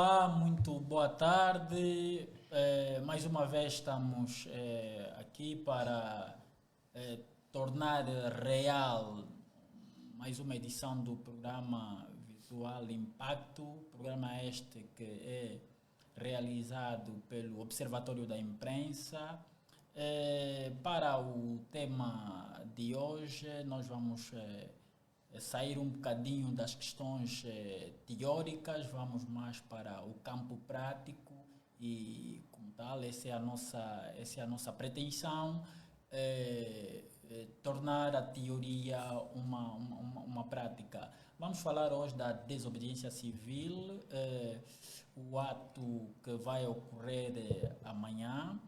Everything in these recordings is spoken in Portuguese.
Olá, muito boa tarde. Mais uma vez estamos aqui para tornar real mais uma edição do programa Visual Impacto, programa este que é realizado pelo Observatório da Imprensa. Para o tema de hoje, nós vamos sair um bocadinho das questões teóricas, vamos mais para o campo prático e, como tal, essa é a nossa pretensão, tornar a teoria uma prática. Vamos falar hoje da desobediência civil, o ato que vai ocorrer amanhã,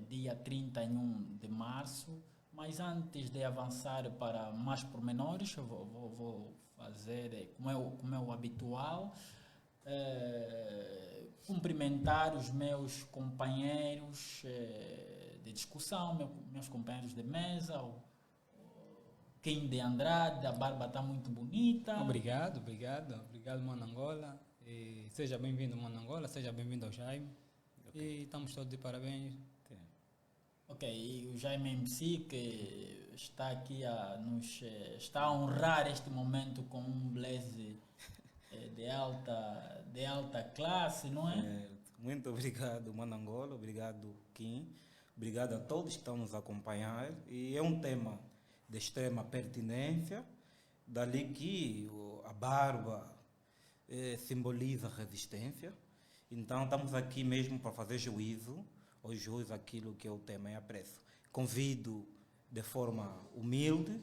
dia 31 de março. Mas antes de avançar para mais pormenores, eu vou fazer, como é o habitual, cumprimentar os meus companheiros de discussão, meus companheiros de mesa, o Kim de Andrade, a barba está muito bonita. Obrigado, Mano Angola. E seja bem-vindo, Mano Angola, seja bem-vindo ao Jaime. Okay. E estamos todos de parabéns. Ok, e o Jaime MC que está aqui está a honrar este momento com um blaze de alta classe, não é? Muito obrigado, Mano Angola, obrigado, Kim, obrigado a todos que estão nos acompanhar. E é um tema de extrema pertinência, dali que a barba simboliza resistência. Então estamos aqui mesmo para fazer juízo aquilo que é o tema e apreço. Convido de forma humilde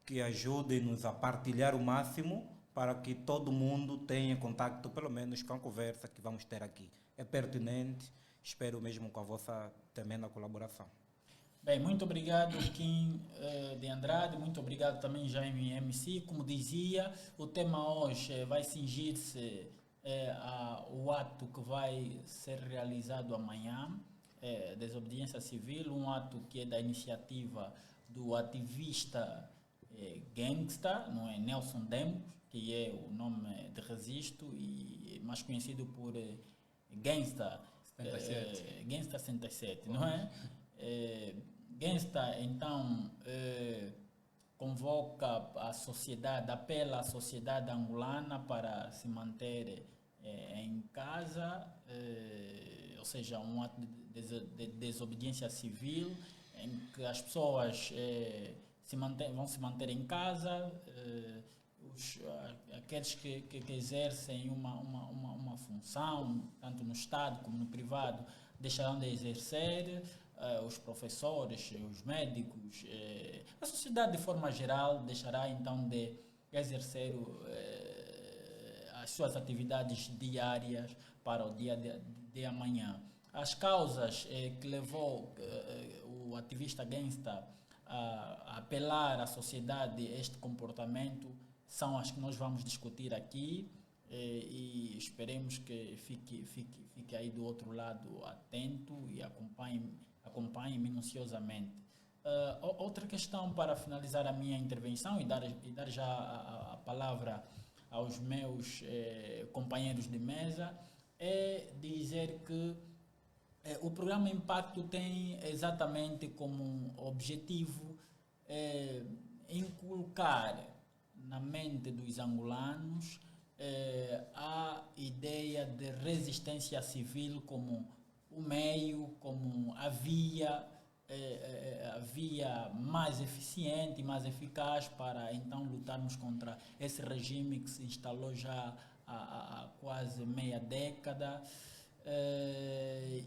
que ajudem-nos a partilhar o máximo para que todo mundo tenha contacto, pelo menos com a conversa que vamos ter aqui. É pertinente, espero mesmo com a vossa tremenda colaboração. Bem, muito obrigado, Kim de Andrade, muito obrigado também, Jaime MC. Como dizia, o tema hoje vai cingir-se o ato que vai ser realizado amanhã, desobediência civil, um ato que é da iniciativa do ativista gangsta, não é, Nelson Demos, que é o nome de registro e mais conhecido por Gangsta 77. Gangsta 77, não é? Gangsta, então, convoca a sociedade, apela à sociedade angolana para se manter em casa, ou seja, um ato de desobediência civil, em que as pessoas vão se manter em casa, aqueles que exercem uma função, tanto no Estado como no privado, deixarão de exercer, os professores, os médicos, a sociedade de forma geral deixará então de exercer as suas atividades diárias para o dia de amanhã. As causas que levou o ativista gangsta a apelar à sociedade a este comportamento são as que nós vamos discutir aqui e esperemos que fique aí do outro lado atento e acompanhe minuciosamente. Outra questão para finalizar a minha intervenção e dar já a palavra aos meus companheiros de mesa é dizer que o programa Impacto tem exatamente como objetivo inculcar na mente dos angolanos a ideia de resistência civil como o meio, como a via mais eficiente e mais eficaz para então lutarmos contra esse regime que se instalou já há quase meia década.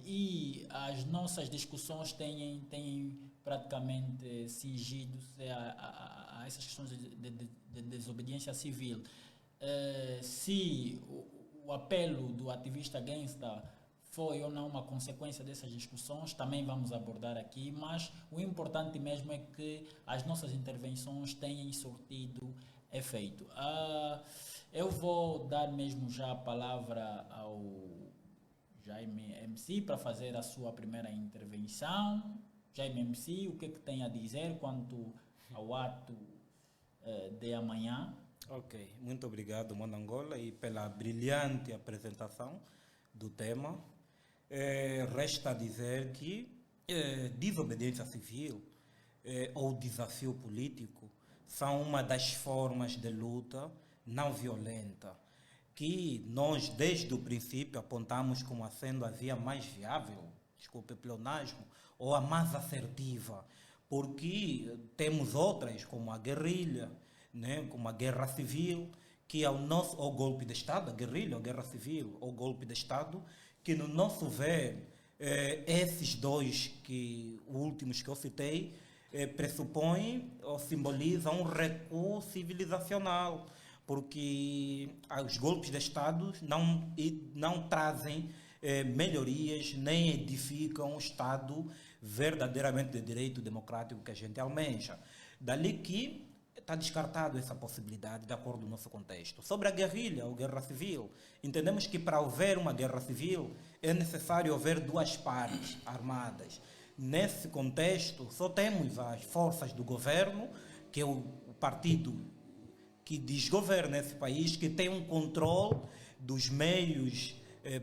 E as nossas discussões têm praticamente cingido-se a essas questões de desobediência civil. Se o apelo do ativista gangsta foi ou não uma consequência dessas discussões, também vamos abordar aqui, mas o importante mesmo é que as nossas intervenções tenham sortido efeito. Eu vou dar mesmo já a palavra ao Jaime MC para fazer a sua primeira intervenção. Jaime MC, o que é que tem a dizer quanto ao ato de amanhã? Ok, muito obrigado, Monangola, e pela brilhante apresentação do tema. Resta dizer que desobediência civil ou desafio político são uma das formas de luta não violenta que nós, desde o princípio, apontamos como sendo a via mais viável, desculpe o pleonasmo, ou a mais assertiva, porque temos outras, como a guerrilha, né, como a guerra civil, que ao golpe de Estado, a guerrilha, a guerra civil, ou golpe de Estado, que no nosso ver, esses dois, últimos que eu citei, pressupõem ou simbolizam um recuo civilizacional, porque os golpes de Estado não trazem melhorias, nem edificam um Estado verdadeiramente de direito democrático que a gente almeja. Dali que está descartado essa possibilidade, de acordo com o nosso contexto. Sobre a guerrilha ou guerra civil, entendemos que para haver uma guerra civil é necessário haver duas partes armadas. Nesse contexto, só temos as forças do governo, que é o partido que desgoverna esse país, que tem um controle dos meios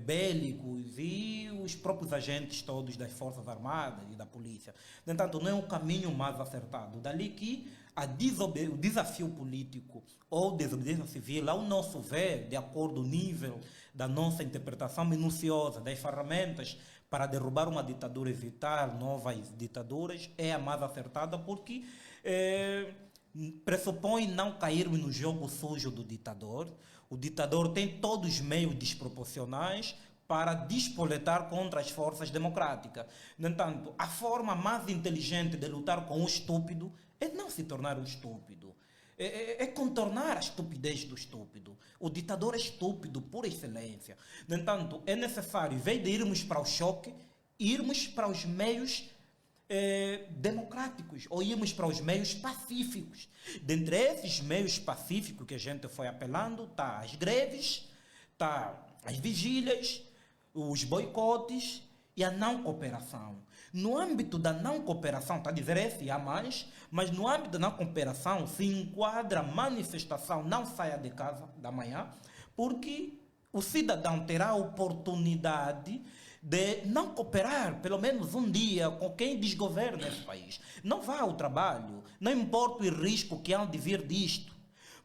bélicos e os próprios agentes todos das Forças Armadas e da polícia. No entanto, não é o caminho mais acertado. Dali que o desafio político ou desobediência civil, ao nosso ver, de acordo com o nível da nossa interpretação minuciosa das ferramentas para derrubar uma ditadura e evitar novas ditaduras, é a mais acertada, porque pressupõe não cairmos no jogo sujo do ditador. O ditador tem todos os meios desproporcionais para despoletar contra as forças democráticas. No entanto, a forma mais inteligente de lutar com o estúpido é não se tornar um estúpido. É contornar a estupidez do estúpido. O ditador é estúpido por excelência. No entanto, é necessário, em vez de irmos para o choque, irmos para os meios democráticos, ou irmos para os meios pacíficos. Dentre esses meios pacíficos que a gente foi apelando, está as greves, está as vigílias, os boicotes e a não cooperação. No âmbito da não cooperação, está a dizer esse há mais, mas no âmbito da não cooperação se enquadra a manifestação não saia de casa da manhã, porque o cidadão terá a oportunidade de não cooperar pelo menos um dia com quem desgoverna esse país. Não vá ao trabalho, não importa o risco que há de vir disto,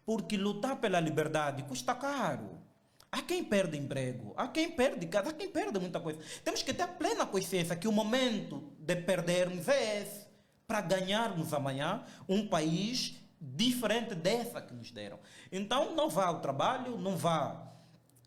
porque lutar pela liberdade custa caro. Há quem perde emprego, há quem perde casa, há quem perde muita coisa. Temos que ter a plena consciência que o momento de perdermos é esse, para ganharmos amanhã um país diferente dessa que nos deram. Então não vá ao trabalho,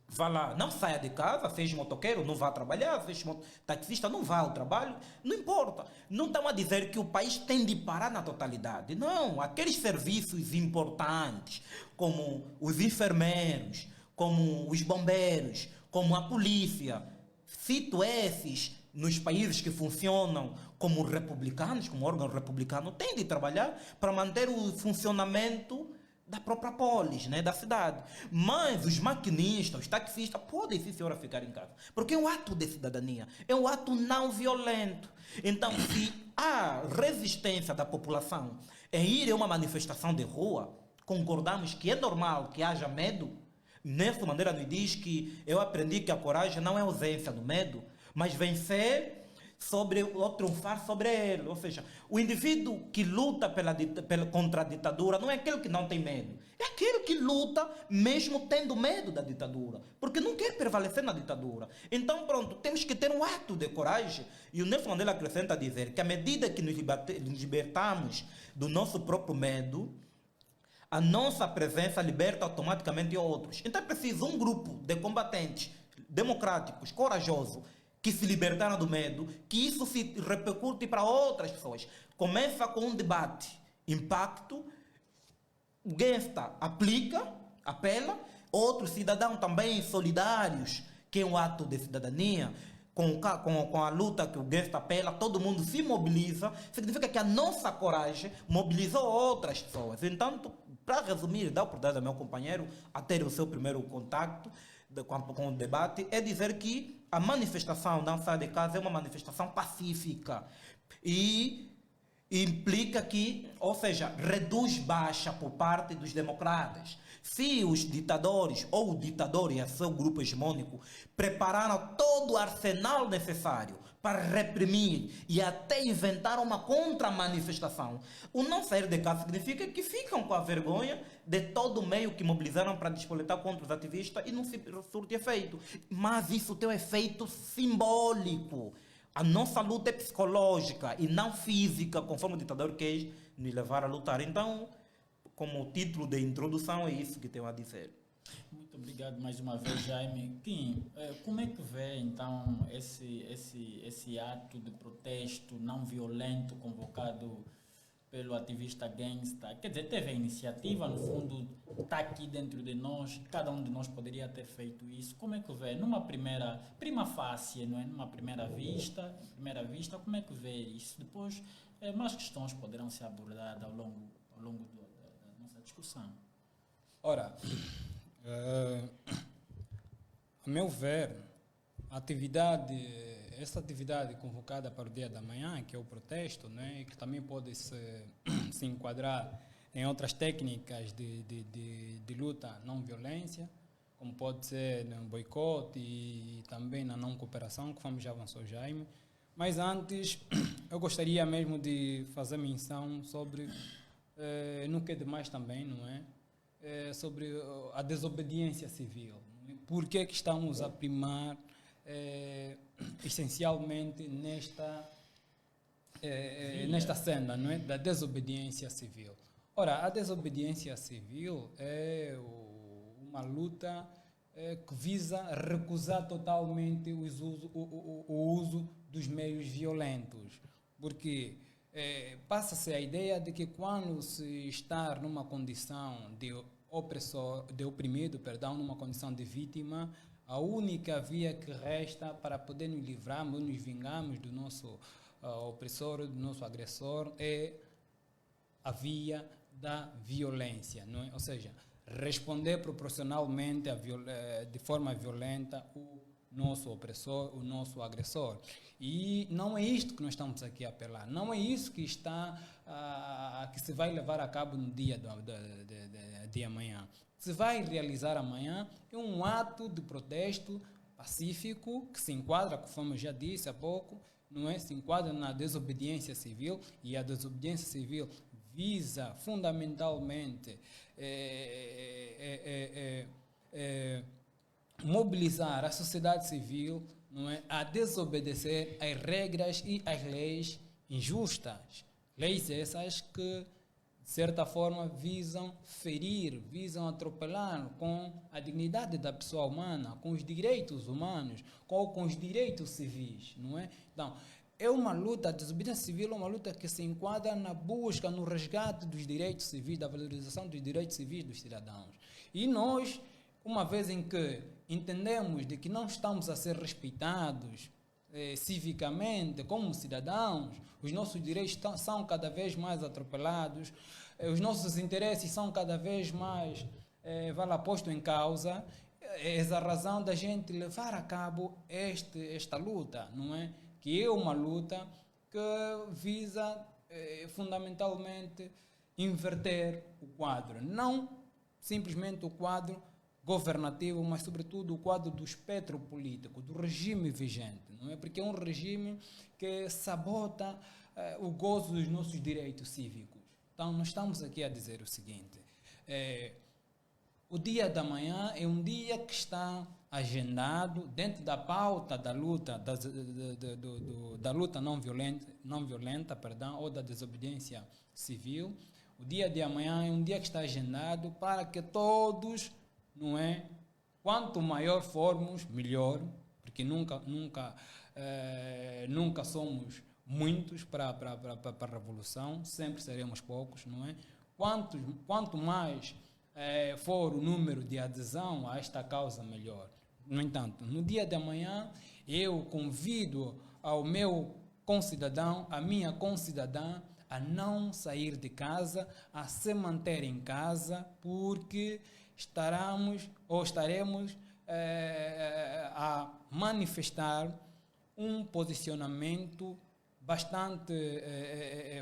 vá lá, não saia de casa, seja motoqueiro, não vá trabalhar, seja taxista, não vá ao trabalho, não importa. Não estamos a dizer que o país tem de parar na totalidade. Não, aqueles serviços importantes, como os enfermeiros, como os bombeiros, como a polícia, cito esses nos países que funcionam como republicanos, como órgão republicano, têm de trabalhar para manter o funcionamento da própria polis, né, da cidade. Mas os maquinistas, os taxistas, podem sim, senhora, ficar em casa. Porque é um ato de cidadania, é um ato não violento. Então, se há resistência da população em ir a uma manifestação de rua, concordamos que é normal que haja medo. Nessa maneira nos diz que eu aprendi que a coragem não é ausência do medo, mas vencer ou triunfar sobre ele. Ou seja, o indivíduo que luta contra a ditadura não é aquele que não tem medo. É aquele que luta mesmo tendo medo da ditadura, porque não quer prevalecer na ditadura. Então, pronto, temos que ter um ato de coragem. E o Nelson Mandela acrescenta a dizer que à medida que nos libertamos do nosso próprio medo, a nossa presença liberta automaticamente outros. Então é preciso um grupo de combatentes democráticos, corajosos, que se libertaram do medo, que isso se repercute para outras pessoas. Começa com um debate, impacto, o Gesta aplica, apela, outros cidadãos também solidários, que é um ato de cidadania, com a luta que o Gesta apela, todo mundo se mobiliza, significa que a nossa coragem mobilizou outras pessoas. Então, para resumir, dar a oportunidade ao meu companheiro a ter o seu primeiro contato com o debate, é dizer que a manifestação não sai de casa é uma manifestação pacífica. E implica que, ou seja, reduz baixa por parte dos democratas. Se os ditadores ou o ditador e seu grupo hegemônico prepararam todo o arsenal necessário para reprimir e até inventaram uma contra-manifestação, o não sair de casa significa que ficam com a vergonha de todo o meio que mobilizaram para despoletar contra os ativistas e não se surte efeito. Mas isso tem um efeito simbólico. A nossa luta é psicológica e não física, conforme o ditador quer nos levar a lutar. Então, como título de introdução, é isso que tenho a dizer. Muito obrigado mais uma vez, Jaime. Kim, como é que vê então esse ato de protesto não violento convocado pelo ativista Gangsta? Quer dizer, teve a iniciativa, no fundo está aqui dentro de nós, cada um de nós poderia ter feito isso. Como é que vê? Numa prima facie, não é? Numa primeira vista, como é que vê isso? Depois, mais questões poderão ser abordadas ao longo da nossa discussão. Ora, a meu ver, essa atividade convocada para o dia da manhã, que é o protesto, né, que também pode se enquadrar em outras técnicas de luta não violência, como pode ser no boicote e também na não cooperação, que já avançou Jaime. Mas antes, eu gostaria mesmo de fazer menção sobre, no que é demais também, não é? Sobre a desobediência civil. Por que estamos a primar essencialmente nesta cena, não é? Da desobediência civil? Ora, a desobediência civil é uma luta que visa recusar totalmente o uso dos meios violentos, porque passa-se a ideia de que quando se está numa condição de oprimido, numa condição de vítima, a única via que resta para poder nos livrarmos, nos vingarmos do nosso opressor, do nosso agressor, é a via da violência, não é? Ou seja, responder proporcionalmente de forma violenta o nosso opressor, o nosso agressor. E não é isto que nós estamos aqui a apelar, não é isso que que se vai levar a cabo no dia de amanhã. Se vai realizar amanhã é um ato de protesto pacífico que se enquadra, conforme eu já disse há pouco, não é? Se enquadra na desobediência civil, e a desobediência civil visa fundamentalmente mobilizar a sociedade civil, não é, a desobedecer às regras e às leis injustas. Leis essas que, de certa forma, visam ferir, visam atropelar com a dignidade da pessoa humana, com os direitos humanos, com os direitos civis, não é? Então, é uma luta, a desobediência civil é uma luta que se enquadra na busca, no resgate dos direitos civis, da valorização dos direitos civis dos cidadãos. E nós, uma vez em que entendemos de que não estamos a ser respeitados civicamente como cidadãos, os nossos direitos são cada vez mais atropelados, os nossos interesses são cada vez mais postos em causa, é essa a razão da gente levar a cabo esta luta, não é? Que é uma luta que visa fundamentalmente inverter o quadro, não simplesmente o quadro governativo, mas sobretudo o quadro do espectro político, do regime vigente, não é? Porque é um regime que sabota o gozo dos nossos direitos cívicos. Então, nós estamos aqui a dizer o seguinte: o dia da manhã é um dia que está agendado dentro da pauta da luta da luta não violenta, ou da desobediência civil. O dia de amanhã é um dia que está agendado para que todos, não é? Quanto maior formos, melhor, porque nunca somos muitos para a revolução, sempre seremos poucos, não é? Quanto mais for o número de adesão a esta causa, melhor. No entanto, no dia de amanhã, eu convido ao meu concidadão, a minha concidadã, a não sair de casa, a se manter em casa, porque estaremos a manifestar um posicionamento bastante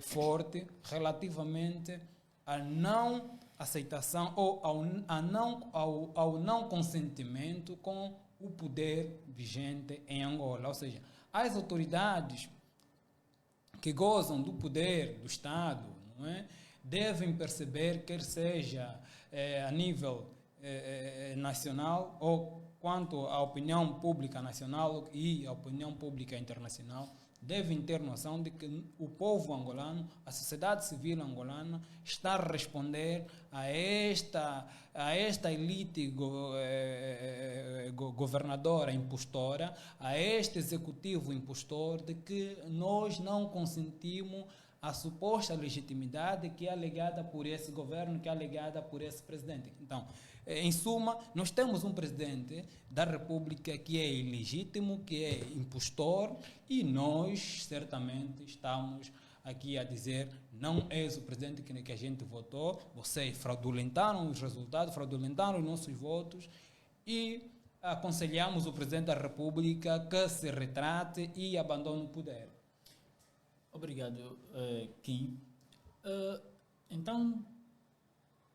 forte relativamente à não aceitação ou ao não consentimento com o poder vigente em Angola. Ou seja, as autoridades que gozam do poder do Estado, não é, devem perceber, quer seja a nível nacional ou quanto à opinião pública nacional e à opinião pública internacional, devem ter noção de que o povo angolano, a sociedade civil angolana, está a responder a esta elite governadora impostora, a este executivo impostor, de que nós não consentimos a suposta legitimidade que é alegada por esse governo, que é alegada por esse presidente. Então, em suma, nós temos um presidente da República que é ilegítimo, que é impostor, e nós certamente estamos aqui a dizer: não és o presidente que a gente votou, vocês fraudulentaram os resultados, fraudulentaram os nossos votos, e aconselhamos o presidente da República que se retrate e abandone o poder. Obrigado, Kim. Então,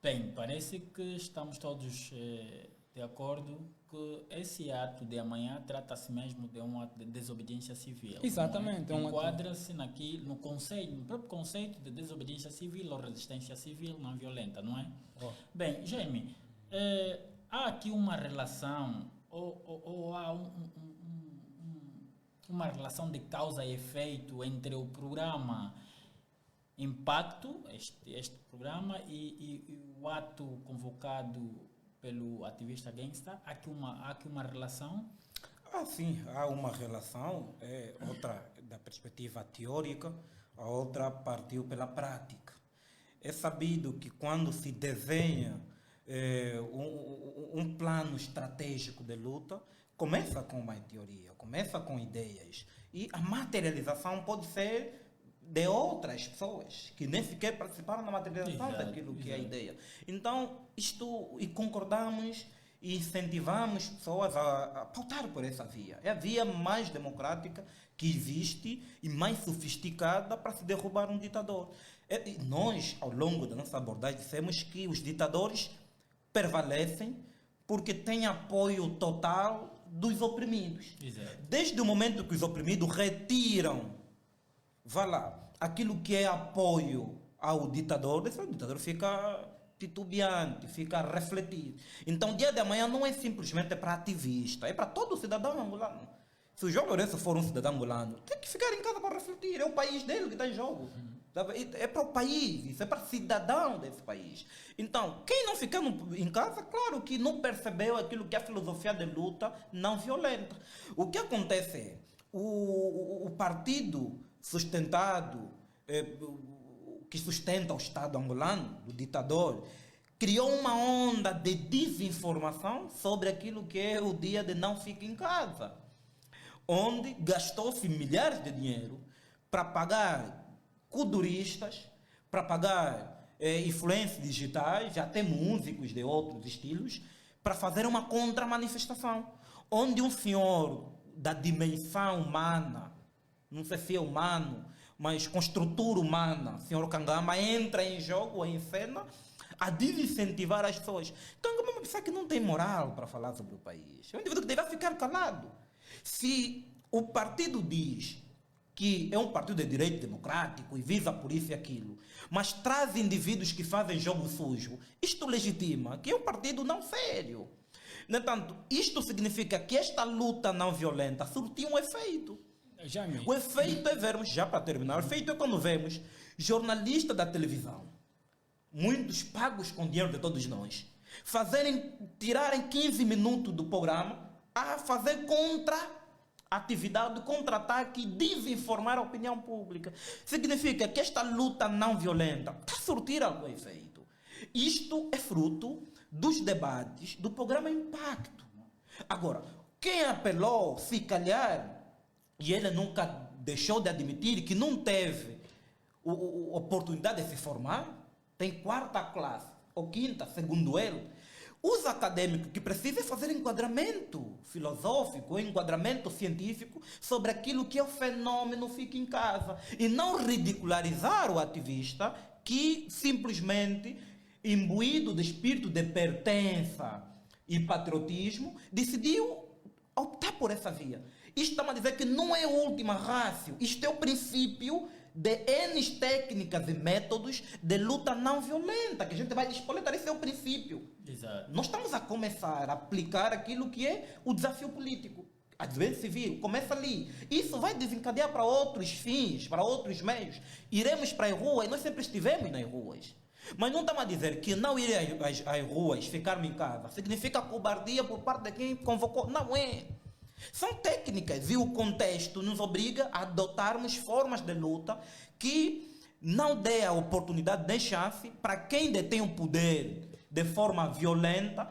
bem, parece que estamos todos de acordo que esse ato de amanhã trata-se mesmo de um ato de desobediência civil. Exatamente. É? Enquadra-se no próprio conceito de desobediência civil ou resistência civil não violenta, não é? Oh. Bem, Jaime, há aqui uma relação ou há uma relação de causa e efeito entre o programa Impacto, este programa, e o ato convocado pelo ativista Gangsta? Há aqui uma relação? Sim, há uma relação, outra da perspectiva teórica, a outra partiu pela prática. É sabido que quando se desenha um plano estratégico de luta, começa com uma teoria, começa com ideias, e a materialização pode ser de outras pessoas que nem sequer participaram na materialização daquilo que é a ideia. Então, e concordamos e incentivamos pessoas a pautar por essa via. É a via mais democrática que existe e mais sofisticada para se derrubar um ditador. E nós, ao longo da nossa abordagem, dissemos que os ditadores prevalecem porque têm apoio total dos oprimidos. Exato. Desde o momento que os oprimidos retiram, aquilo que é apoio ao ditador, o ditador fica titubeante, fica a refletir. Então, o dia de amanhã não é simplesmente para ativista, é para todo cidadão angolano. Se o João Lourenço for um cidadão angolano, tem que ficar em casa para refletir, é o país dele que está em jogo. É para o país, isso é para o cidadão desse país. Então, quem não ficar em casa, claro que não percebeu aquilo que é a filosofia de luta não violenta. O que acontece é, o partido sustentado, que sustenta o Estado angolano, do ditador, criou uma onda de desinformação sobre aquilo que é o dia de não ficar em casa, onde gastou-se milhares de dinheiro para pagar kuduristas, para pagar influências digitais, até músicos de outros estilos, para fazer uma contra-manifestação, onde um senhor da dimensão humana, não sei se é humano, mas com estrutura humana, senhor Kangama, entra em jogo, em cena, a desincentivar as pessoas. Então, é uma pessoa que não tem moral para falar sobre o país. É um indivíduo que deve ficar calado. Se o partido diz que é um partido de direito democrático e visa por isso e aquilo, mas traz indivíduos que fazem jogo sujo, isto legitima que é um partido não sério. No entanto, isto significa que esta luta não violenta surtiu um efeito. O efeito é vermos, já para terminar, o efeito é quando vemos jornalistas da televisão, muitos pagos com dinheiro de todos nós, tirarem 15 minutos do programa a fazer atividade, contra-ataque e desinformar a opinião pública. Significa que esta luta não violenta está a surtir algum efeito. Isto é fruto dos debates do programa Impacto. Agora, quem apelou, se calhar, e ele nunca deixou de admitir que não teve oportunidade de se formar, tem quarta classe ou quinta, segundo ele, Os acadêmicos que precisam fazer enquadramento filosófico, enquadramento científico sobre aquilo que é o fenômeno fica em casa. E não ridicularizar o ativista que simplesmente, imbuído de espírito de pertença e patriotismo, decidiu optar por essa via. Isto está a dizer que não é a última rácio, isto é o princípio de N técnicas e métodos de luta não violenta, que a gente vai despoletar, esse é o princípio. Exato. Nós estamos a começar a aplicar aquilo que é o desafio político. A desenvolvimento civil começa ali. Isso vai desencadear para outros fins, para outros meios. Iremos para as ruas, nós sempre estivemos nas ruas. Mas não estamos a dizer que não ir às ruas, ficarmos em casa, significa cobardia por parte de quem convocou. Não é. São técnicas e o contexto nos obriga a adotarmos formas de luta que não dê a oportunidade, nem chance para quem detém o poder de forma violenta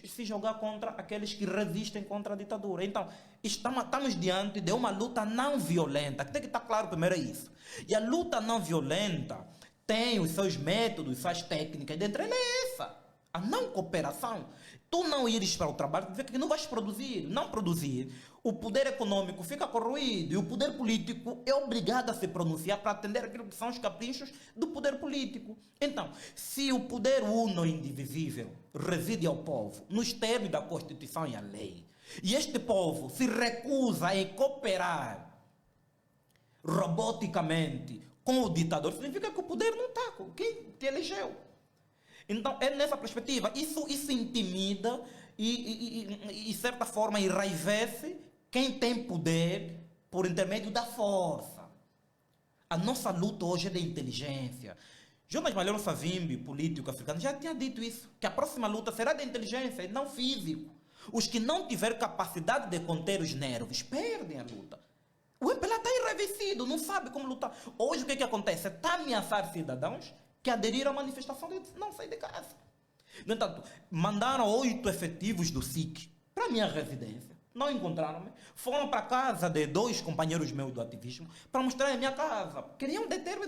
se jogar contra aqueles que resistem contra a ditadura. Então, estamos diante de uma luta não violenta, que tem que estar claro primeiro é isso. E a luta não violenta tem os seus métodos, suas técnicas, dentre elas é essa, a não cooperação. Tu não ires para o trabalho, que não vais produzir. Não produzir, o poder econômico fica corroído e o poder político é obrigado a se pronunciar para atender aquilo que são os caprichos do poder político. Então, se o poder uno e indivisível reside ao povo, nos termos da Constituição e a lei, e este povo se recusa a cooperar roboticamente com o ditador, significa que o poder não está com quem te elegeu. Então, é nessa perspectiva, isso intimida e, de certa forma, enraivece quem tem poder por intermédio da força. A nossa luta hoje é de inteligência. Jonas Malheiro Savimbi, político africano, já tinha dito isso, que a próxima luta será de inteligência e não físico. Os que não tiverem capacidade de conter os nervos perdem a luta. O MPLA está enraivecido, não sabe como lutar. Hoje o que acontece? Está a ameaçar cidadãos que aderiram à manifestação de não sair de casa. No entanto, mandaram 8 efetivos do SIC para a minha residência. Não encontraram-me. Foram para a casa de 2 companheiros meus do ativismo para mostrar a minha casa. Queriam deter-me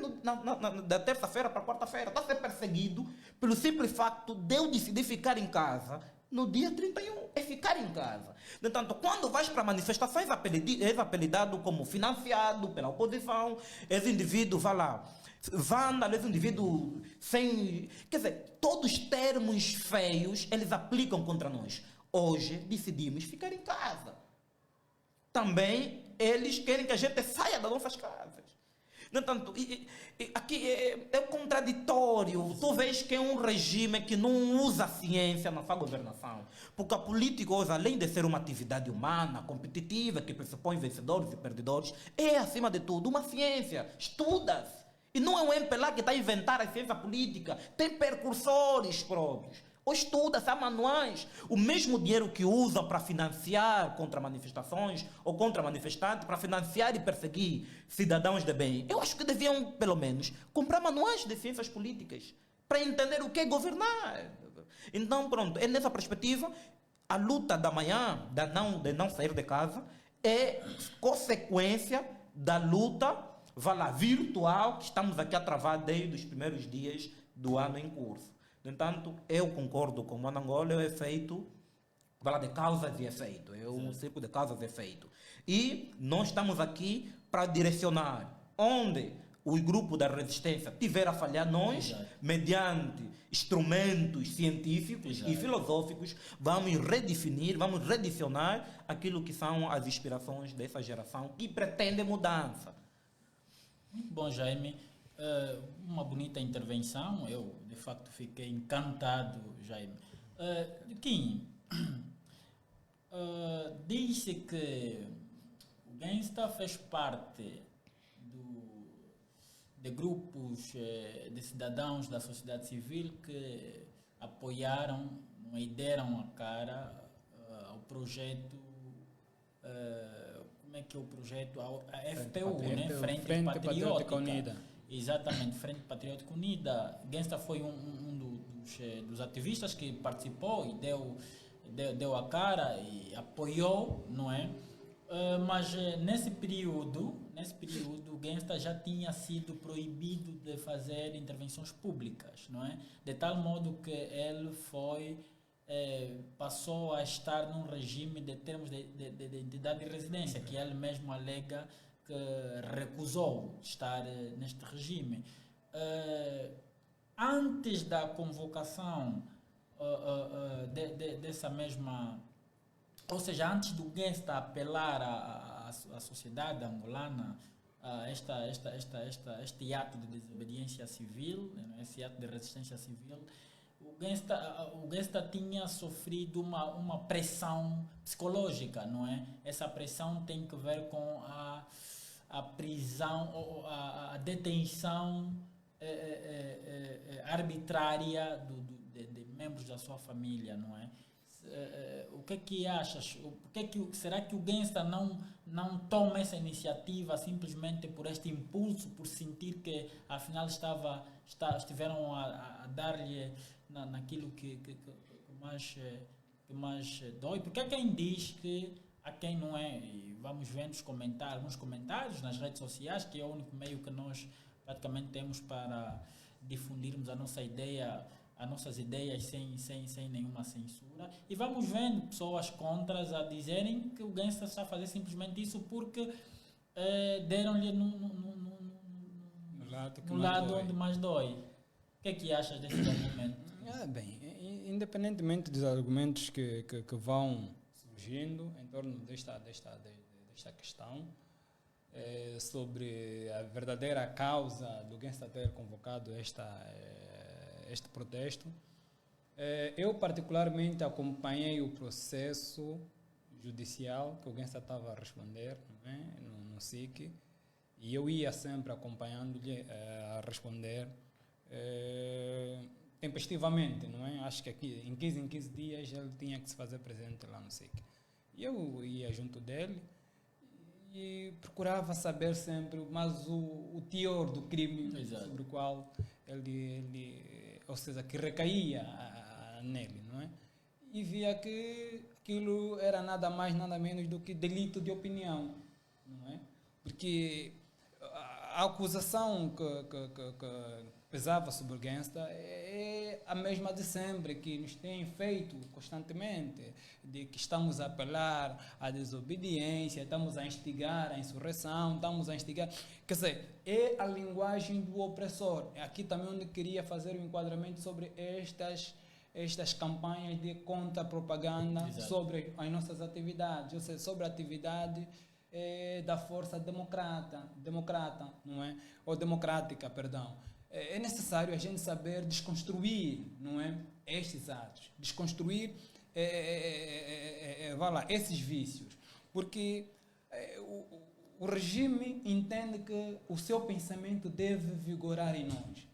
da terça-feira para quarta-feira. Está a ser perseguido pelo simples facto de eu decidir ficar em casa no dia 31. É ficar em casa. No entanto, quando vais para manifestações, és apelidado como financiado pela oposição, és indivíduo, vai lá, vândalo, és indivíduo sem... Quer dizer, todos os termos feios, eles aplicam contra nós. Hoje, decidimos ficar em casa. Também, eles querem que a gente saia das nossas casas. No entanto, aqui é contraditório. Tu vês que é um regime que não usa a ciência na sua governação. Porque a política hoje, além de ser uma atividade humana, competitiva, que pressupõe vencedores e perdedores, é, acima de tudo, uma ciência. Estuda-se. E não é um MPLA que está a inventar a ciência política. Tem percursores próprios. Ou estuda-se, há manuais. O mesmo dinheiro que usa para financiar contra manifestações ou contra manifestantes, para financiar e perseguir cidadãos de bem. Eu acho que deviam, pelo menos, comprar manuais de ciências políticas para entender o que é governar. Então, pronto, é nessa perspectiva, a luta da manhã, de não sair de casa, é consequência da luta, virtual, que estamos aqui a travar desde os primeiros dias do ano em curso. No entanto, eu concordo com o Manangola, é o efeito, de causas e efeito, é um ciclo de causas e efeito. E nós estamos aqui para direcionar onde o grupo da resistência tiver a falhar, nós, mediante instrumentos científicos e filosóficos, vamos redefinir, vamos redicionar aquilo que são as inspirações dessa geração que pretende mudança. Muito bom, Jaime. Uma bonita intervenção, eu de facto fiquei encantado, Jaime. Kim, diz-se que o Gangsta fez parte de grupos de cidadãos da sociedade civil que apoiaram e deram a cara ao projeto. Como é que é o projeto? A FPU, né? Frente Patriótica Unida. Exatamente, Frente Patriótica Unida. Gangsta foi um dos ativistas que participou e deu a cara e apoiou, não é? Mas nesse período, o Gangsta já tinha sido proibido de fazer intervenções públicas, não é? De tal modo que ele foi passou a estar num regime de termos de identidade de residência, que ele mesmo alega que recusou estar neste regime. Antes da convocação dessa mesma, ou seja, antes do Gangsta apelar à sociedade angolana a este ato de desobediência civil, esse ato de resistência civil, o Gangsta tinha sofrido uma pressão psicológica, não é? Essa pressão tem que ver com a prisão, ou a detenção arbitrária de membros da sua família, não é? O que é que achas? Será que o Gangsta não toma essa iniciativa simplesmente por este impulso, por sentir que afinal estiveram a dar-lhe naquilo que mais dói? Porque há quem diz que há quem não é, e vamos vendo alguns comentários nas redes sociais, que é o único meio que nós praticamente temos para difundirmos as nossas ideias sem nenhuma censura, e vamos vendo pessoas contras a dizerem que o Gangsta está a fazer simplesmente isso porque deram-lhe no lado onde mais dói. O que é que achas desse argumento? Bem, independentemente dos argumentos que vão surgindo em torno desta questão, sobre a verdadeira causa do Gangsta ter convocado este protesto, eu particularmente acompanhei o processo judicial que o Gangsta estava a responder, não é? no SIC, e eu ia sempre acompanhando-lhe a responder tempestivamente, não é? Acho que aqui em 15 dias ele tinha que se fazer presente lá no SIC. E eu ia junto dele e procurava saber sempre mais o teor do crime. Exato. Sobre o qual ou seja, que recaía nele, não é? E via que aquilo era nada mais, nada menos do que delito de opinião, não é? Porque a acusação que pesava sobre o Gangsta é a mesma de sempre, que nos tem feito constantemente, de que estamos a apelar à desobediência, estamos a instigar a insurreição, estamos a instigar... Quer dizer, é a linguagem do opressor. É aqui também onde queria fazer o enquadramento sobre estas campanhas de contra-propaganda. Exato. Sobre as nossas atividades, ou seja, sobre a atividade da força democrata, não é? Ou democrática, perdão. É necessário a gente saber desconstruir, não é? Estes atos, desconstruir esses vícios, porque o regime entende que o seu pensamento deve vigorar em nós,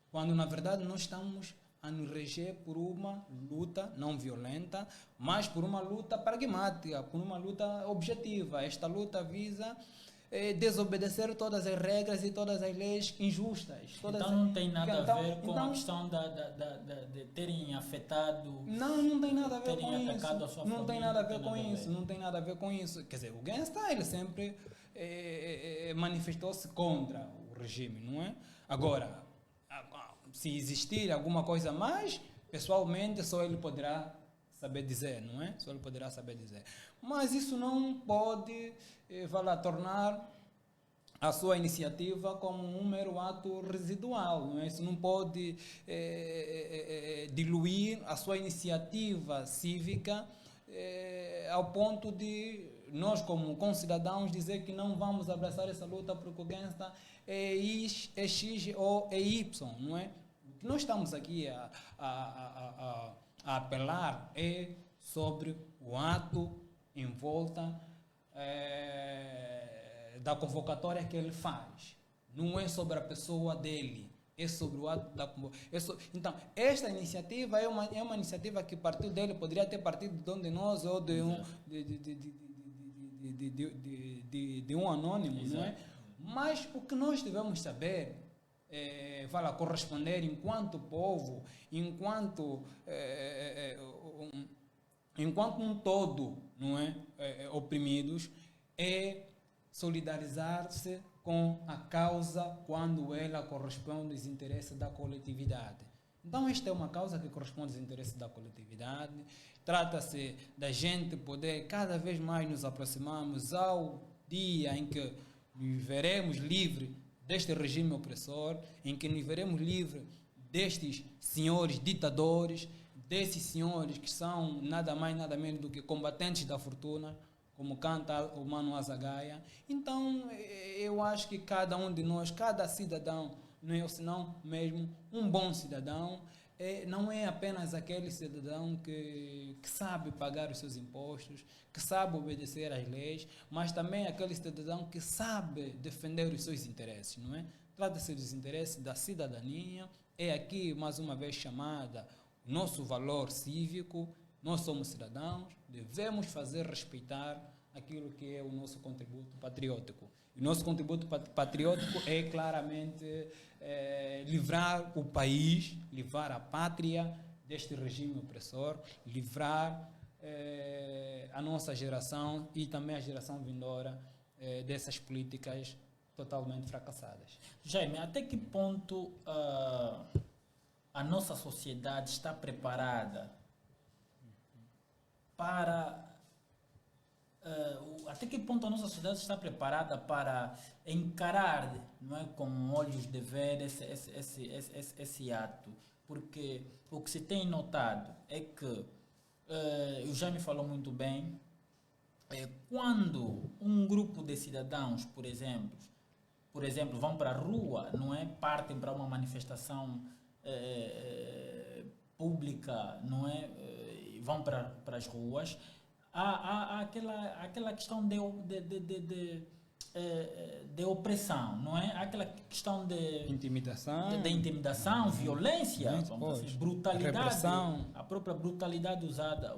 quando na verdade nós estamos a nos reger por uma luta não violenta, mas por uma luta pragmática, por uma luta objetiva. Esta luta visa desobedecer todas as regras e todas as leis injustas. Então não tem nada a ver com a questão de terem afetado... Não tem nada a ver com isso. A sua não tem nada a ver com isso. Não tem nada a ver com isso. Quer dizer, o Gangsta, ele sempre manifestou-se contra o regime, não é? Agora, se existir alguma coisa mais, pessoalmente só ele poderá saber dizer, não é? Só ele poderá saber dizer. Mas isso não pode tornar a sua iniciativa como um mero ato residual, não é? Isso não pode diluir a sua iniciativa cívica ao ponto de nós, como concidadãos, dizer que não vamos abraçar essa luta porque o Gangsta é X ou é Y, não é? O que nós estamos aqui a apelar é sobre o ato em volta da convocatória que ele faz. Não é sobre a pessoa dele, é sobre o ato da convocatória. Então, esta iniciativa é uma iniciativa que partiu dele, poderia ter partido de um de nós ou de um anônimo, exato, não é? Mas o que nós devemos saber corresponder enquanto povo, enquanto um todo, não é? Oprimidos, é solidarizar-se com a causa quando ela corresponde aos interesses da coletividade. Então, esta é uma causa que corresponde aos interesses da coletividade. Trata-se da gente poder cada vez mais nos aproximarmos ao dia em que nos veremos livres deste regime opressor, em que nos veremos livres destes senhores ditadores, desses senhores que são nada mais, nada menos do que combatentes da fortuna, como canta o Mano Azagaia. Então, eu acho que cada um de nós, cada cidadão, não é senão mesmo um bom cidadão, não é apenas aquele cidadão que sabe pagar os seus impostos, que sabe obedecer às leis, mas também aquele cidadão que sabe defender os seus interesses, não é? Trata-se dos interesses da cidadania, é aqui mais uma vez chamada o nosso valor cívico. Nós somos cidadãos, devemos fazer respeitar aquilo que é o nosso contributo patriótico. O nosso contributo patriótico é claramente livrar o país, livrar a pátria deste regime opressor, livrar a nossa geração e também a geração vindoura dessas políticas totalmente fracassadas. Jaime, até que ponto a nossa sociedade está preparada para... até que ponto a nossa sociedade está preparada para encarar, não é, com olhos de ver esse ato? Porque o que se tem notado é que, o Jaime falou muito bem, quando um grupo de cidadãos, por exemplo, vão para a rua, não é, partem para uma manifestação pública, não é, vão para as ruas, há aquela questão de opressão, não é? Há aquela questão de intimidação, violência, assim, brutalidade, repressão. A própria brutalidade usada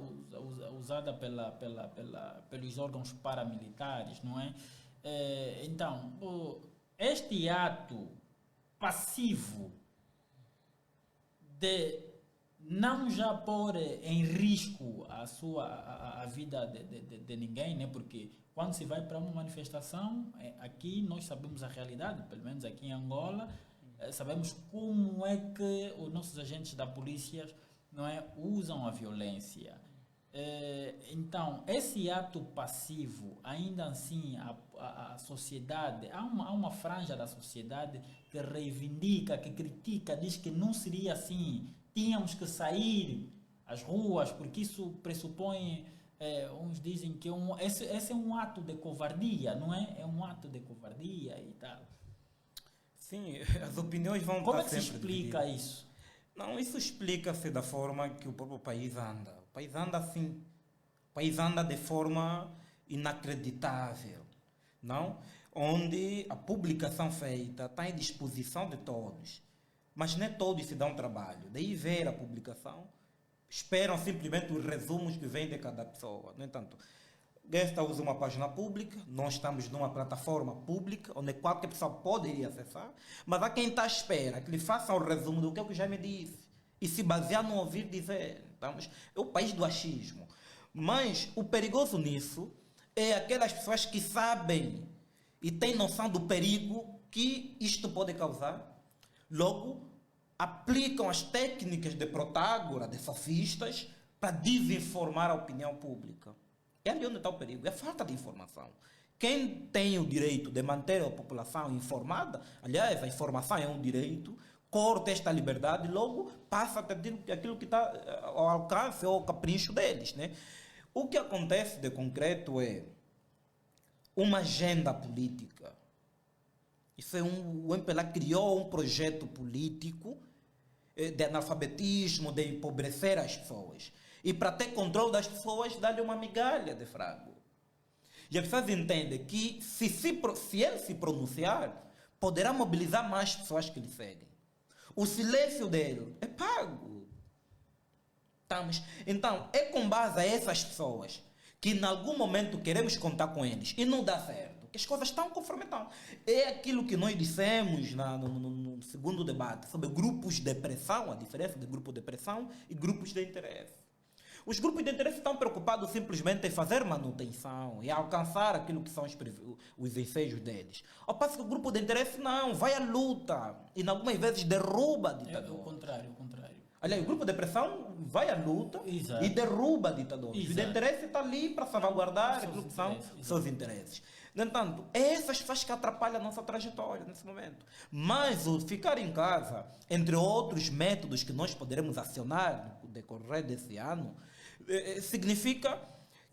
pelos órgãos paramilitares, não é? Então, este ato passivo de não já pôr em risco a vida de ninguém, né? Porque quando se vai para uma manifestação, aqui nós sabemos a realidade, pelo menos aqui em Angola, sabemos como é que os nossos agentes da polícia, não é, usam a violência. Então, esse ato passivo, ainda assim, a sociedade, há uma franja da sociedade que reivindica, que critica, diz que não seria assim. Tínhamos que sair às ruas, porque isso pressupõe, uns dizem que esse é um ato de covardia, não é? É um ato de covardia e tal. Sim, as opiniões vão Como estar é que se sempre explica divididas. isso? Não, isso explica-se da forma que o próprio país anda. O país anda assim. O país anda de forma inacreditável, não? Onde a publicação feita está em disposição de todos. Mas nem todos se dão trabalho. Daí ver a publicação, esperam simplesmente os resumos que vêm de cada pessoa. No entanto, esta usa uma página pública, nós estamos numa plataforma pública, onde qualquer pessoa pode ir acessar, mas há quem está à espera que lhe façam o resumo do que eu já me disse e se basear no ouvir dizer. Estamos, é o país do achismo. Mas o perigoso nisso é aquelas pessoas que sabem e têm noção do perigo que isto pode causar. Logo, aplicam as técnicas de Protágora, de sofistas, para desinformar a opinião pública. É ali onde está o perigo, é a falta de informação. Quem tem o direito de manter a população informada, aliás, a informação é um direito, corta esta liberdade, logo passa a ter aquilo que está ao alcance ou ao capricho deles, né? O que acontece de concreto é uma agenda política. Isso é o MPLA criou um projeto político de analfabetismo, de empobrecer as pessoas. E para ter controle das pessoas, dá-lhe uma migalha de frango. E as pessoas entendem que se ele se pronunciar, poderá mobilizar mais pessoas que lhe seguem. O silêncio dele é pago. Então, é com base a essas pessoas que em algum momento queremos contar com eles e não dá certo, que as coisas estão conforme estão. É aquilo que nós dissemos no segundo debate sobre grupos de pressão, a diferença de grupo de pressão e grupos de interesse. Os grupos de interesse estão preocupados simplesmente em fazer manutenção e alcançar aquilo que são os ensejos deles. Ao passo que o grupo de interesse não, vai à luta e algumas vezes derruba a ditadura. É o contrário, o contrário. Aliás, o grupo de pressão vai à luta Exato. e derruba ditadores. O de interesse está ali para salvaguardar Seus aquilo que são interesses, seus interesses. No entanto, essas faz que atrapalham a nossa trajetória nesse momento. Mas o ficar em casa, entre outros métodos que nós poderemos acionar no decorrer desse ano, significa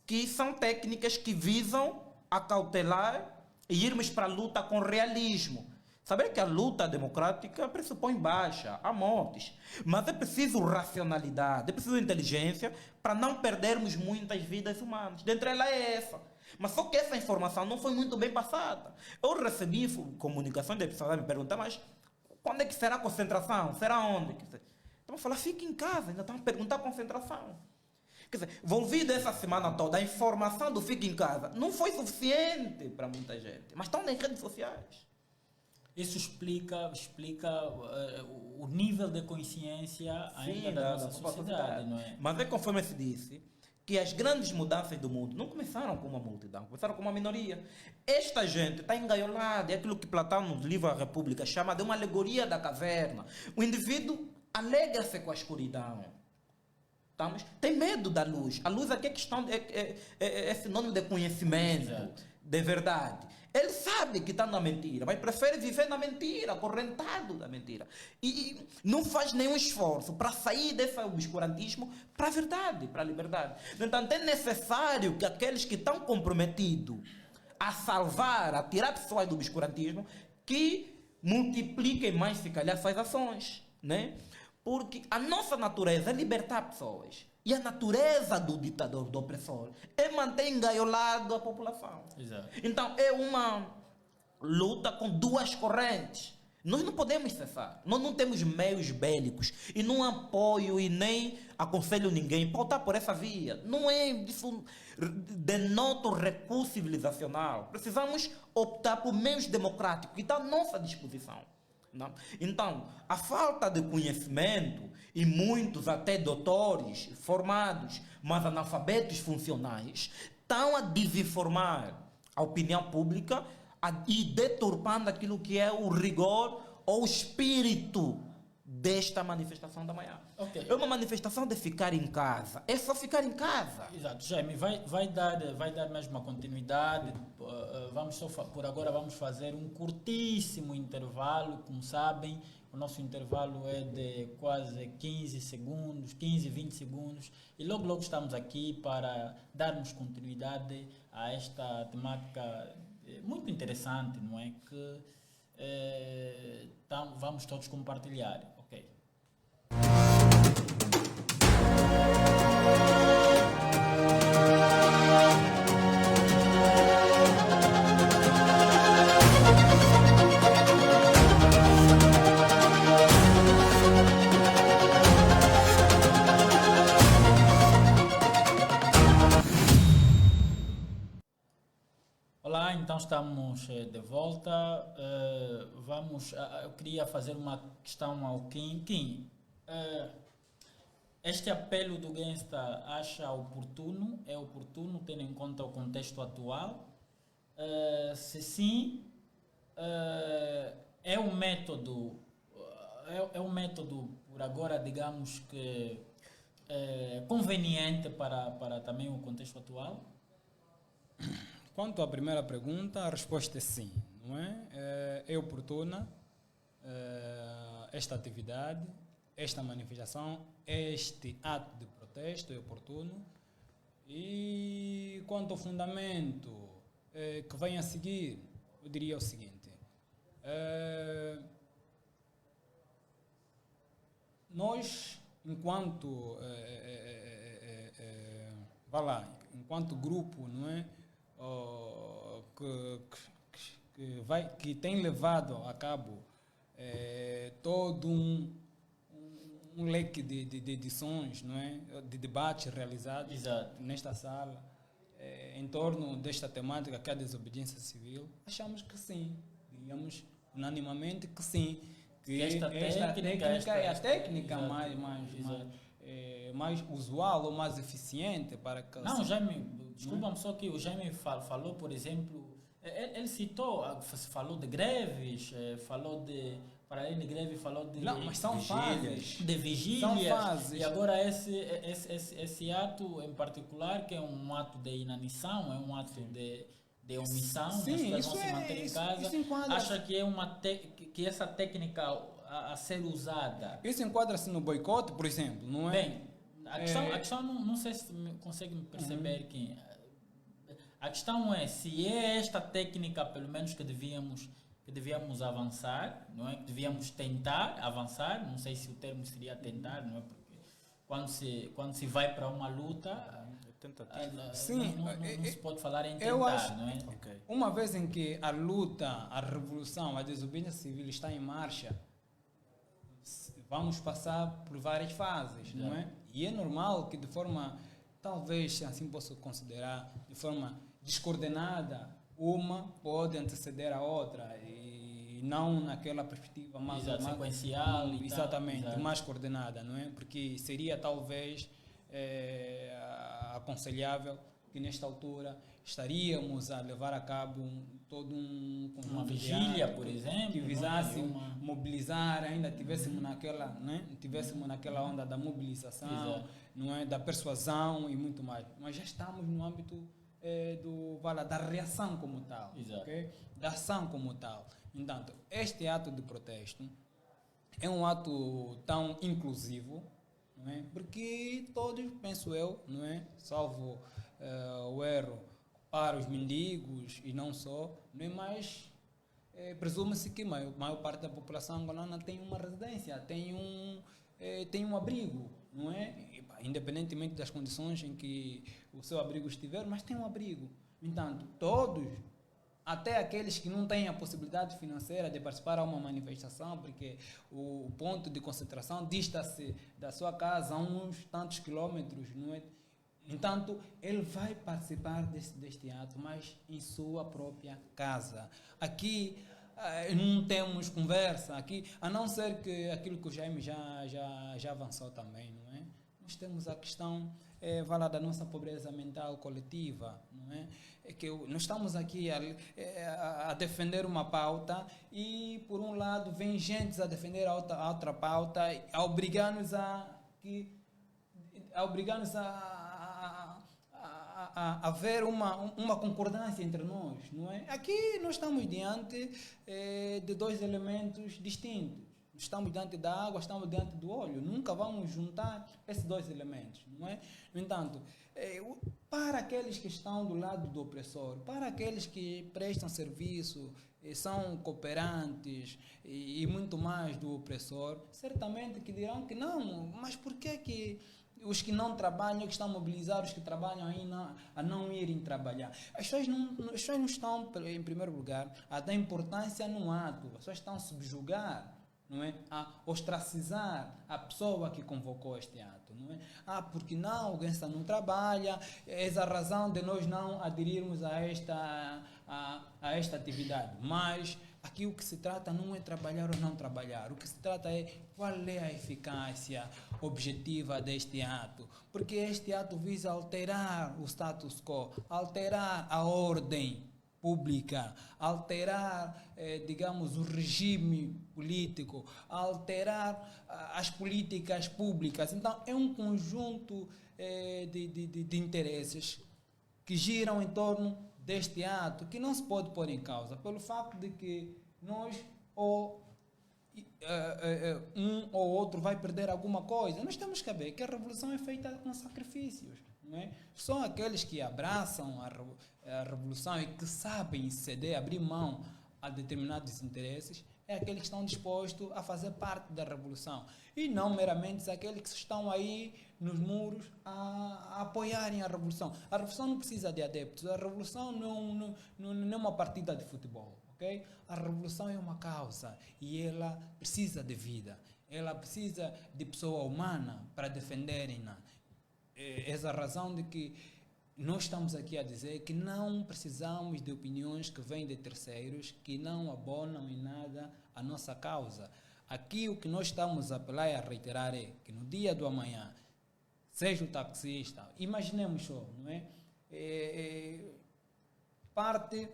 que são técnicas que visam acautelar e irmos para a luta com realismo. Saber que a luta democrática pressupõe baixa, há mortes, mas é preciso racionalidade, é preciso inteligência para não perdermos muitas vidas humanas. Dentre elas é essa. Mas só que essa informação não foi muito bem passada. Eu recebi comunicações de pessoas me perguntar, mas quando é que será a concentração? Será onde? Então eu falar, fique em casa, ainda estão a perguntar a concentração. Quer dizer, envolvido essa semana toda, a informação do fique em casa não foi suficiente para muita gente, mas estão nas redes sociais. Isso explica o nível de consciência ainda da nossa sociedade, não é? Mas é conforme se disse, que as grandes mudanças do mundo não começaram com uma multidão, começaram com uma minoria. Esta gente está engaiolada, é aquilo que Platão no livro A República chama de uma alegoria da caverna. O indivíduo alega-se com a escuridão. Tem medo da luz. A luz aqui é questão, é sinônimo de conhecimento, Exato. de verdade. Ele sabe que está na mentira, mas prefere viver na mentira, acorrentado da mentira. E não faz nenhum esforço para sair desse obscurantismo para a verdade, para a liberdade. No entanto, é necessário que aqueles que estão comprometidos a salvar, a tirar pessoas do obscurantismo, que multipliquem mais, se calhar, suas ações. Né? Porque a nossa natureza é libertar pessoas. E a natureza do ditador, do opressor, é manter engaiolado a população. Exato. Então, é uma luta com duas correntes. Nós não podemos cessar. Nós não temos meios bélicos. E não apoio e nem aconselho ninguém a pautar por essa via. Não é isso. Denota o recuo civilizacional. Precisamos optar por meios democráticos que estão à nossa disposição. Não? Então, a falta de conhecimento e muitos até doutores formados, mas analfabetos funcionais, estão a desinformar a opinião pública e deturpando aquilo que é o rigor ou o espírito desta manifestação da manhã. Okay. É uma manifestação de ficar em casa. É só ficar em casa. Exato, Jaime, vai dar mesmo uma continuidade. Por agora vamos fazer um curtíssimo intervalo. Como sabem, o nosso intervalo é de quase 15 segundos, 15, 20 segundos. E logo estamos aqui para darmos continuidade a esta temática muito interessante, não é? Que vamos todos compartilhar. Ok. Olá, então estamos de volta. Eu queria fazer uma questão ao Kim. Kim, este apelo do Gangsta acha oportuno? É oportuno, tendo em conta o contexto atual? Se sim, é um método, por agora, digamos que conveniente para também o contexto atual? Quanto à primeira pergunta, a resposta é sim, não é? É oportuna esta atividade, esta manifestação, este ato de protesto é oportuno. E quanto ao fundamento que vem a seguir, eu diria o seguinte: nós, enquanto enquanto grupo, não é? Que tem levado a cabo todo um leque de edições, não é? De debates realizados Exato. nesta sala em torno desta temática que é a desobediência civil. Achamos que sim, diríamos unanimamente que sim, que esta técnica é a técnica Exato. mais mais usual ou mais eficiente para que... Não, Jaime, desculpa-me só que o Jaime falou, por exemplo, ele citou, falou de greves, falou de, para além de greve, falou de... Não, mas são fases. De vigílias. São fases. E agora esse ato em particular, que é um ato de inanição, é um ato de omissão, Sim, as pessoas não se manterem em casa, isso enquadra. acha que é que essa técnica a ser usada... Isso enquadra-se no boicote, por exemplo, não é? Bem, a questão não sei se consegue me perceber que a questão é se é esta técnica pelo menos que devíamos avançar, não é? Que devíamos tentar avançar, não sei se o termo seria tentar, não é? Porque quando se vai para uma luta, Sim, não se pode falar em eu tentar, acho, não é? Ok. uma vez em que a luta, a revolução, a desobediência civil está em marcha, vamos passar por várias fases, não é? E é normal que de forma, talvez assim posso considerar, de forma descoordenada, uma pode anteceder a outra e não naquela perspectiva mais sequencial e tal. exatamente, Exato. mais coordenada, não é? Porque seria talvez aconselhável que nesta altura estaríamos a levar a cabo todo um conjunto Uma de vigília, atos por exemplo, que não é? visasse Uma- mobilizar, ainda tivéssemos naquela, né? Tivéssemos naquela onda da mobilização, Exato. não é, da persuasão e muito mais. Mas já estamos no âmbito da reação como tal, Exato. ok? Da ação como tal. Então, este ato de protesto é um ato tão inclusivo, não é? Porque todos, penso eu, não é? Salvo o erro para os mendigos e não só, não é? Mas presume-se que a maior parte da população angolana tem uma residência, tem um abrigo, não é? E, pá, independentemente das condições em que o seu abrigo estiver, mas tem um abrigo. Entanto, todos, até aqueles que não têm a possibilidade financeira de participar a uma manifestação, porque o ponto de concentração dista-se da sua casa a uns tantos quilômetros, não é? Entanto, ele vai participar deste ato, mas em sua própria casa. Aqui não temos conversa, aqui, a não ser que aquilo que o Jaime já avançou também, não é? Nós temos a questão da nossa pobreza mental coletiva, não é? É que nós estamos aqui a defender uma pauta e, por um lado, vem gente a defender a outra pauta, a obrigar-nos a ver uma concordância entre nós, não é? Aqui nós estamos diante de dois elementos distintos. Estamos diante da água, estamos diante do óleo. Nunca vamos juntar esses dois elementos, não é? No entanto, para aqueles que estão do lado do opressor, para aqueles que prestam serviço, são cooperantes e muito mais do opressor, certamente que dirão que não, mas por que os que não trabalham, que estão mobilizados, os que trabalham aí a não irem trabalhar? As pessoas não estão, em primeiro lugar, a dar importância no ato, as pessoas estão a subjugar, não é? A ostracizar a pessoa que convocou este ato, não é? Porque não, alguém não trabalha, essa é a razão de nós não aderirmos a esta atividade. Mas aqui o que se trata não é trabalhar ou não trabalhar, o que se trata é qual é a eficácia objetiva deste ato, porque este ato visa alterar o status quo, alterar a ordem pública, alterar, digamos, o regime político, alterar as políticas públicas. Então, é um conjunto de interesses que giram em torno deste ato, que não se pode pôr em causa, pelo facto de que nós, um ou outro vai perder alguma coisa. Nós temos que ver que a revolução é feita com sacrifícios. Não é? Só aqueles que abraçam a revolução e que sabem ceder, abrir mão a determinados interesses, é aqueles que estão dispostos a fazer parte da revolução. E não meramente aqueles que estão aí nos muros a apoiarem a revolução. A revolução não precisa de adeptos, a revolução não é uma partida de futebol. Okay? A revolução é uma causa e ela precisa de vida, ela precisa de pessoa humana para defenderem-na. Essa é a razão de que nós estamos aqui a dizer que não precisamos de opiniões que vêm de terceiros, que não abonam em nada a nossa causa. Aqui o que nós estamos a apelar e a reiterar é que no dia do amanhã, seja o taxista, imaginemos só, não é? Parte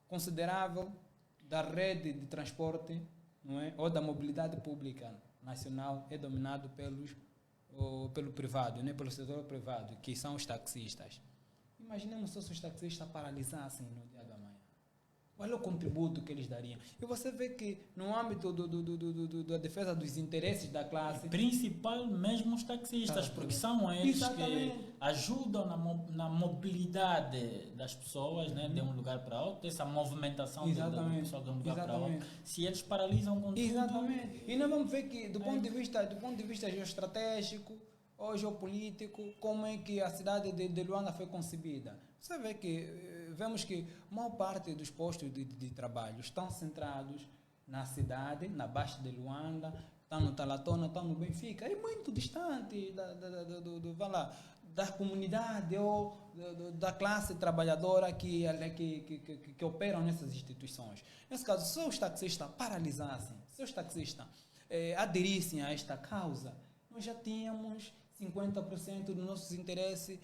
considerável da rede de transporte, não é? Ou da mobilidade pública nacional é dominado pelo privado, né? Pelo setor privado, que são os taxistas. Imaginemos só se os taxistas paralisassem no dia da manhã. Qual é o contributo que eles dariam? E você vê que no âmbito da defesa dos interesses da classe... Principal mesmo os taxistas, porque são eles que ajudam na mobilidade das pessoas, né, de um lugar para outro, essa movimentação do pessoal de um lugar para outro. Se eles paralisam com tudo... Exatamente. E nós vamos ver que do ponto de vista geoestratégico ou geopolítico, como é que a cidade de Luanda foi concebida. Você vê que vemos que a maior parte dos postos de trabalho estão centrados na cidade, na Baixa de Luanda, estão no Talatona, estão no Benfica, e muito distante da comunidade ou da classe trabalhadora que operam nessas instituições. Nesse caso, se os taxistas paralisassem, se os taxistas aderissem a esta causa, nós já tínhamos 50% dos nossos interesses,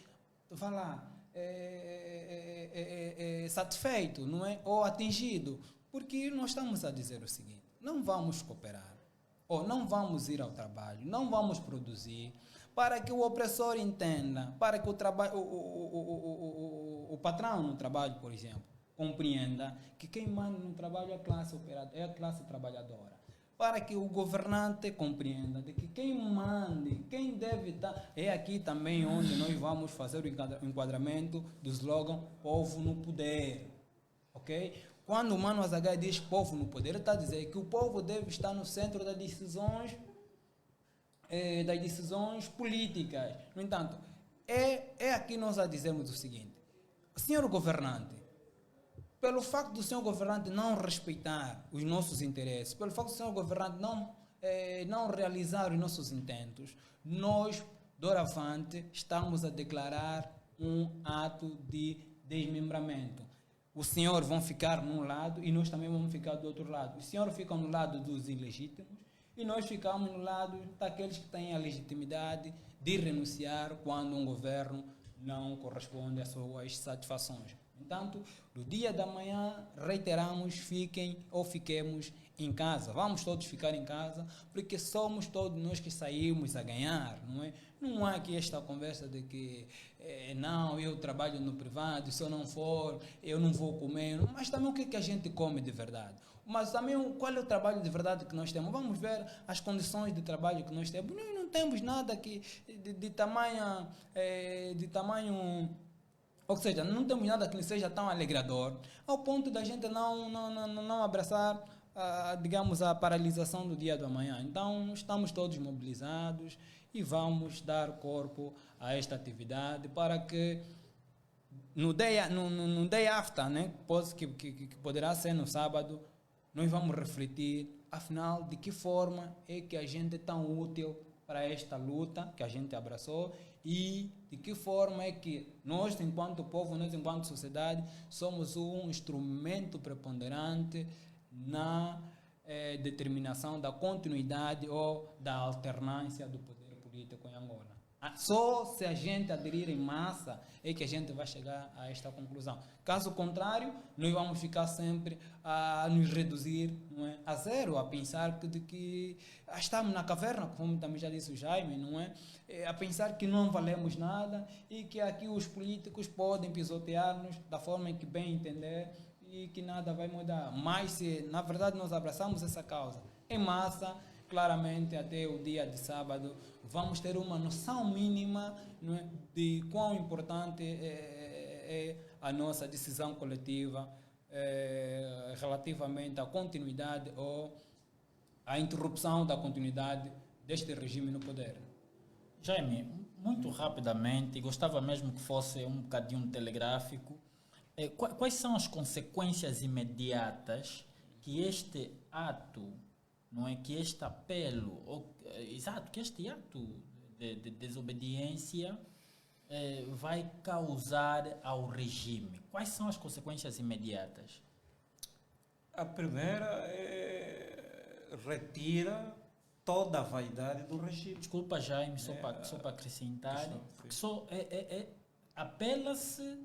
satisfeito, não é? Ou atingido, porque nós estamos a dizer o seguinte: não vamos cooperar, ou não vamos ir ao trabalho, não vamos produzir, para que o opressor entenda, para que o patrão no trabalho, por exemplo, compreenda que quem manda no trabalho é a classe trabalhadora. Para que o governante compreenda de que quem manda, quem deve estar... É aqui também onde nós vamos fazer o enquadramento do slogan Povo no Poder. Ok? Quando o Mano Azaghai diz povo no poder, ele está a dizer que o povo deve estar no centro das decisões políticas. No entanto, é aqui nós a dizermos o seguinte: senhor governante, pelo facto do senhor governante não respeitar os nossos interesses, pelo facto do senhor governante não realizar os nossos intentos, nós, doravante, estamos a declarar um ato de desmembramento. Os senhores vão ficar num lado e nós também vamos ficar do outro lado. Os senhores ficam no lado dos ilegítimos e nós ficamos no lado daqueles que têm a legitimidade de renunciar quando um governo não corresponde às suas satisfações. Portanto, no dia da manhã, reiteramos, fiquemos em casa. Vamos todos ficar em casa, porque somos todos nós que saímos a ganhar, não é? Não há aqui esta conversa de que não, eu trabalho no privado, se eu não for, eu não vou comer. Mas também o que a gente come de verdade? Mas também qual é o trabalho de verdade que nós temos? Vamos ver as condições de trabalho que nós temos. Nós não temos nada de tamanho... Ou seja, não temos nada que seja tão alegrador ao ponto da gente não abraçar, digamos, a paralisação do dia do amanhã. Então, estamos todos mobilizados e vamos dar corpo a esta atividade para que no day after, né, que poderá ser no sábado, nós vamos refletir, afinal, de que forma é que a gente é tão útil para esta luta que a gente abraçou e de que forma é que nós, enquanto povo, nós, enquanto sociedade, somos um instrumento preponderante na determinação da continuidade ou da alternância do poder político em Angola. Só se a gente aderir em massa é que a gente vai chegar a esta conclusão. Caso contrário, nós vamos ficar sempre a nos reduzir, não é, a zero, a pensar que estamos na caverna, como também já disse o Jaime, não é? A pensar que não valemos nada e que aqui os políticos podem pisotear-nos da forma em que bem entender e que nada vai mudar. Mas se, na verdade, nós abraçamos essa causa em massa, claramente até o dia de sábado vamos ter uma noção mínima, não é, de quão importante é a nossa decisão coletiva relativamente à continuidade ou à interrupção da continuidade deste regime no poder. Jaime, muito rapidamente, gostava mesmo que fosse um bocadinho telegráfico. Quais são as consequências imediatas que este ato, não é, que este apelo, que este ato de desobediência vai causar ao regime? Quais são as consequências imediatas? A primeira é retira toda a vaidade do regime. Desculpa, Jaime, só para acrescentar, que apela-se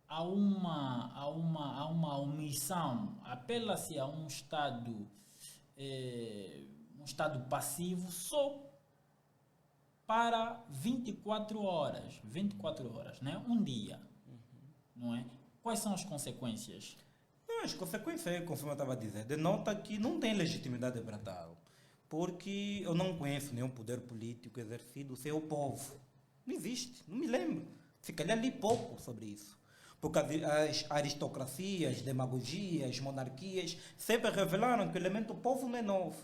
a uma omissão, apela-se a um estado passivo só para 24 horas, né? Um dia, não é? Quais são as consequências? Não, as consequências, conforme eu estava a dizer, denota que não tem legitimidade para tal, porque eu não conheço nenhum poder político exercido sem o povo. Não existe, não me lembro. Se calhar li pouco sobre isso. Porque as aristocracias, demagogias, monarquias sempre revelaram que o elemento povo não é novo.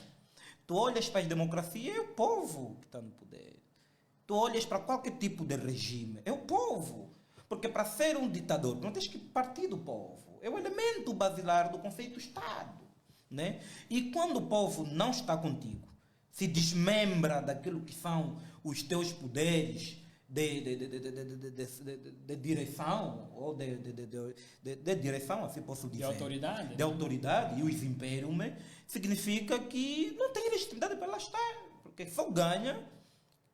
Tu olhas para as democracias, é o povo que está no poder. Tu olhas para qualquer tipo de regime, é o povo. Porque para ser um ditador, não tens que partir do povo. É o elemento basilar do conceito Estado. Né? E quando o povo não está contigo, se desmembra daquilo que são os teus poderes de direção, ou de direção, assim posso dizer. De autoridade, e os impérios, significa que não tem legitimidade para lá estar, porque só ganha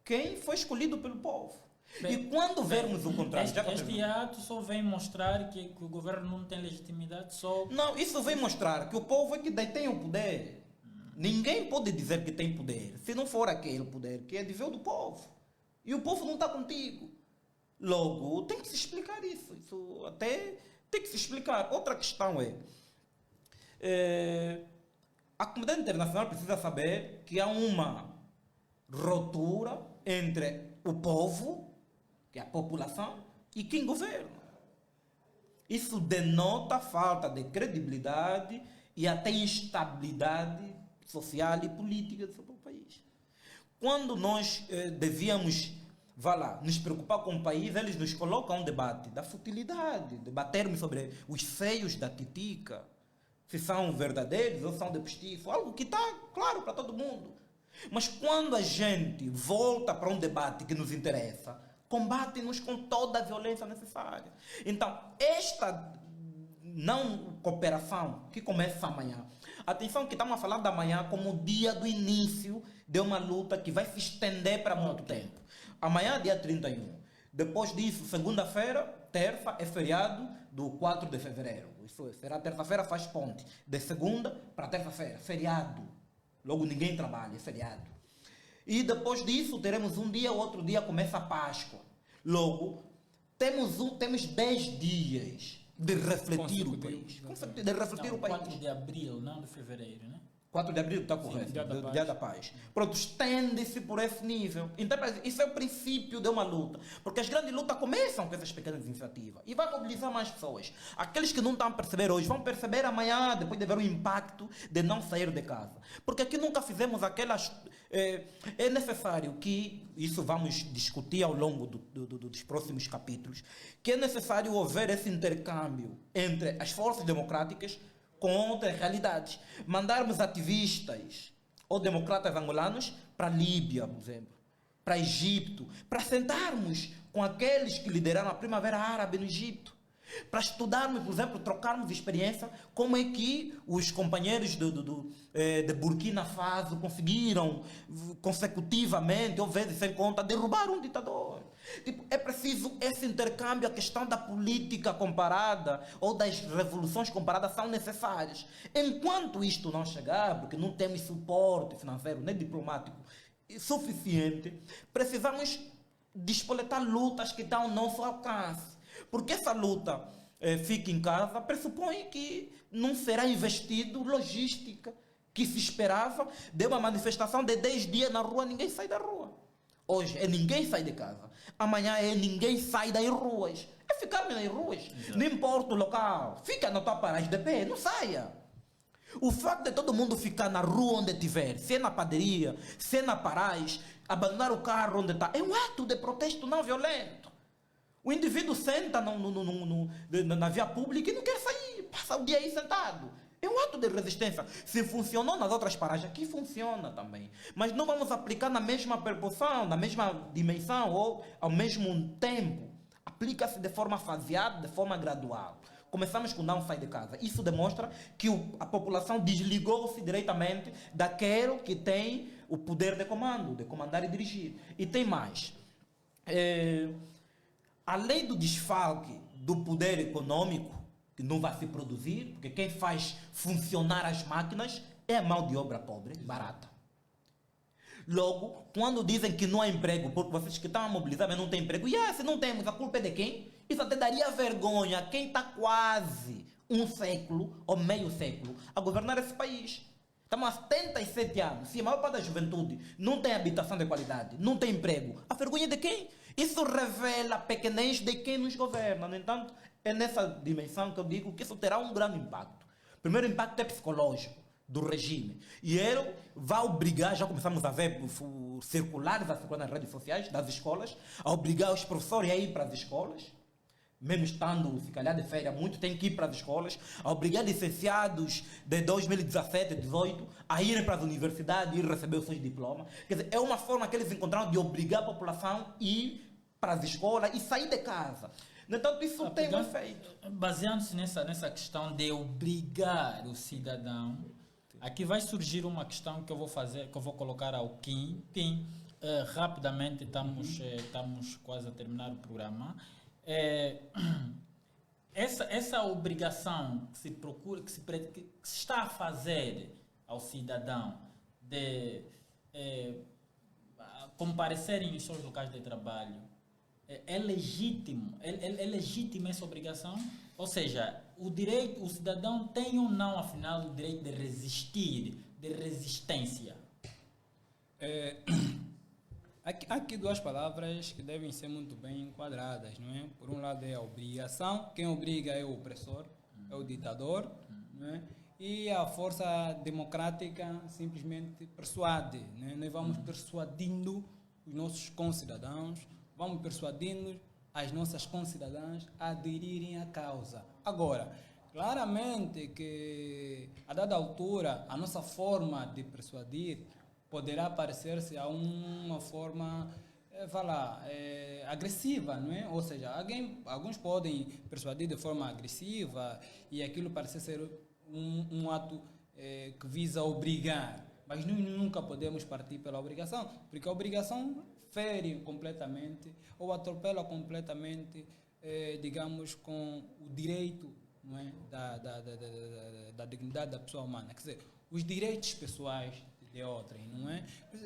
quem foi escolhido pelo povo. E quando vermos o contrário... Este ato só vem mostrar que o governo não tem legitimidade só... Não, isso vem mostrar que o povo é que detém o poder. Ninguém pode dizer que tem poder, se não for aquele poder que é dever do povo. E o povo não está contigo. Logo, tem que se explicar isso. Isso até tem que se explicar. Outra questão a comunidade internacional precisa saber que há uma ruptura entre o povo, que é a população, e quem governa. Isso denota falta de credibilidade e até instabilidade social e política do seu país. Quando nós devíamos, nos preocupar com o país, eles nos colocam um debate da futilidade, debatermos sobre os seios da titica, se são verdadeiros ou são de postiço, algo que está claro para todo mundo. Mas quando a gente volta para um debate que nos interessa, combate-nos com toda a violência necessária. Então, esta não cooperação que começa amanhã, atenção que estamos a falar da manhã como o dia do início de uma luta que vai se estender para muito tempo. Amanhã, dia 31. Depois disso, segunda-feira, terça, é feriado do 4 de fevereiro. Isso será terça-feira, faz ponte. De segunda para terça-feira, feriado. Logo ninguém trabalha, é feriado. E depois disso, teremos um dia, outro dia começa a Páscoa. Logo, temos 10 dias de refletir o país. De refletir o país. 4 de abril, não de fevereiro, né? 4 de abril, está correto, Dia da Paz. Pronto, estende-se por esse nível. Então, isso é o princípio de uma luta. Porque as grandes lutas começam com essas pequenas iniciativas. E vai mobilizar mais pessoas. Aqueles que não estão a perceber hoje, vão perceber amanhã, depois de ver o impacto de não sair de casa. Porque aqui nunca fizemos aquelas... É necessário que, isso vamos discutir ao longo dos próximos capítulos, que é necessário haver esse intercâmbio entre as forças democráticas com outras realidades. Mandarmos ativistas ou democratas angolanos para a Líbia, por exemplo, para Egito, para sentarmos com aqueles que lideraram a Primavera Árabe no Egito, para estudarmos, por exemplo, trocarmos experiência, como é que os companheiros de Burkina Faso conseguiram consecutivamente, ou vezes sem conta, derrubar um ditador. É preciso esse intercâmbio, a questão da política comparada ou das revoluções comparadas são necessárias. Enquanto isto não chegar, porque não temos suporte financeiro nem diplomático suficiente, precisamos despoletar lutas que estão ao nosso alcance. Porque essa luta fica em casa pressupõe que não será investido logística que se esperava de uma manifestação de 10 dias na rua, ninguém sai da rua. Hoje é ninguém sai de casa. Amanhã é ninguém sai das ruas. É ficar nas ruas. Exato. Não importa o local. Fica na tua paragem de pé, não saia. O fato de todo mundo ficar na rua onde estiver, se é na padaria, se é na paragem, abandonar o carro onde está, é um ato de protesto não violento. O indivíduo senta na via pública e não quer sair, passa o dia aí sentado. É um ato de resistência. Se funcionou nas outras paragens, aqui funciona também. Mas não vamos aplicar na mesma proporção, na mesma dimensão ou ao mesmo tempo. Aplica-se de forma faseada, de forma gradual. Começamos com não sai de casa. Isso demonstra que a população desligou-se diretamente daquilo que tem o poder de comando, de comandar e dirigir. E tem mais. Além do desfalque do poder econômico, que não vai se produzir, porque quem faz funcionar as máquinas é a mão de obra pobre, barata. Logo, quando dizem que não há emprego, porque vocês que estão a mobilizar, mas não tem emprego, se não temos, a culpa é de quem? Isso até daria vergonha a quem está quase um século ou meio século a governar esse país. Estamos há 77 anos. Se a maior parte da juventude não tem habitação de qualidade, não tem emprego, a vergonha é de quem? Isso revela a pequenez de quem nos governa. No entanto, é nessa dimensão que eu digo que isso terá um grande impacto. O primeiro impacto é psicológico do regime. E ele vai obrigar, já começamos a ver circulares a circular nas redes sociais das escolas, a obrigar os professores a ir para as escolas, mesmo estando, se calhar, de férias, muito tem que ir para as escolas, a obrigar licenciados de 2017, 2018 a irem para as universidades e receber os seus diplomas. Quer dizer, é uma forma que eles encontraram de obrigar a população a ir para as escolas e sair de casa. No entanto, isso tem um efeito. Baseando-se nessa questão de obrigar o cidadão, aqui vai surgir uma questão que eu vou fazer, que eu vou colocar ao Kim. Kim, rapidamente, estamos quase a terminar o programa. Essa obrigação que se procura, que se está a fazer ao cidadão de comparecerem nos seus locais de trabalho, é legítimo? É legítima essa obrigação? Ou seja, o cidadão tem ou não, afinal, o direito de resistir, de resistência? Há aqui duas palavras que devem ser muito bem enquadradas, não é? Por um lado é a obrigação, quem obriga é o opressor, é o ditador, não é? E a força democrática simplesmente persuade, não é? Nós vamos persuadindo os nossos concidadãos, vamos persuadindo as nossas concidadãs a aderirem à causa. Agora, claramente que a dada altura a nossa forma de persuadir poderá parecer-se a uma forma, agressiva, não é? Ou seja, alguns podem persuadir de forma agressiva e aquilo parece ser um ato que visa obrigar, mas nós nunca podemos partir pela obrigação, porque a obrigação fere completamente ou atropela completamente, digamos, com o direito, não é? da dignidade da pessoa humana, quer dizer, os direitos pessoais de outrem, não é?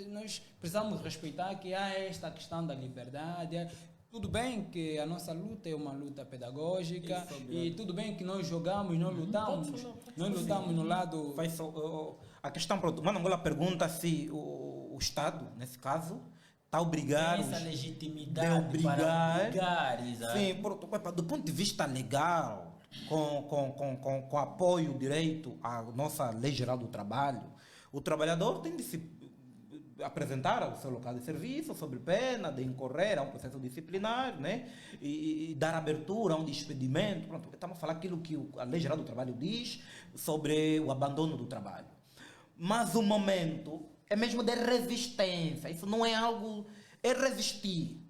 Nós precisamos respeitar que há esta questão da liberdade. Tudo bem que a nossa luta é uma luta pedagógica e tudo bem que nós jogamos, nós lutamos no lado... A questão, pronto, Manangola pergunta se o Estado, nesse caso, está obrigado... Tem essa legitimidade para obrigar, exato. Sim, do ponto de vista legal, com apoio direito à nossa Lei Geral do Trabalho, o trabalhador tem de se apresentar ao seu local de serviço sob pena de incorrer a um processo disciplinar, né? E dar abertura a um despedimento. Pronto, estamos a falar aquilo que a Lei Geral do Trabalho diz sobre o abandono do trabalho. Mas o momento é mesmo de resistência. Isso não é algo... É resistir.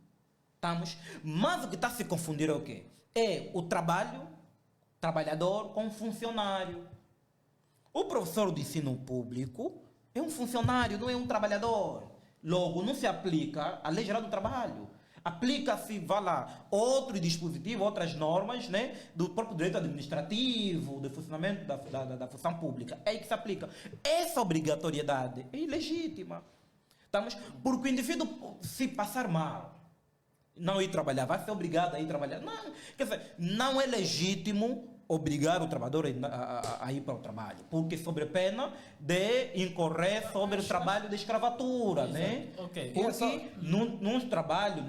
Estamos? Mas o que está a se confundir é o quê? É o trabalhador com o funcionário. O professor de ensino público é um funcionário, não é um trabalhador. Logo, não se aplica a Lei Geral do Trabalho. Aplica-se, outro dispositivo, outras normas, né, do próprio direito administrativo, do funcionamento da função pública. É aí que se aplica. Essa obrigatoriedade é ilegítima. Porque o indivíduo, se passar mal, não ir trabalhar, vai ser obrigado a ir trabalhar. Não, quer dizer, não é legítimo obrigar o trabalhador a ir para o trabalho, porque sobre pena de incorrer sobre o trabalho de escravatura, né? Okay. Porque nos trabalhos,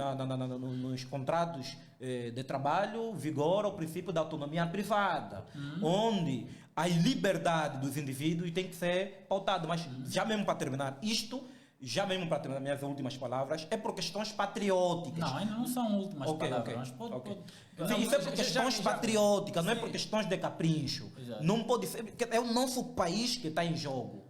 nos contratos de trabalho, vigora o princípio da autonomia privada, onde a liberdade dos indivíduos tem que ser pautada. Mas já mesmo para terminar minhas últimas palavras, é por questões patrióticas. Não, ainda não são últimas palavras. Mas isso é por questões patrióticas, não é por questões de capricho. Exato. Não pode ser, é o nosso país que está em jogo.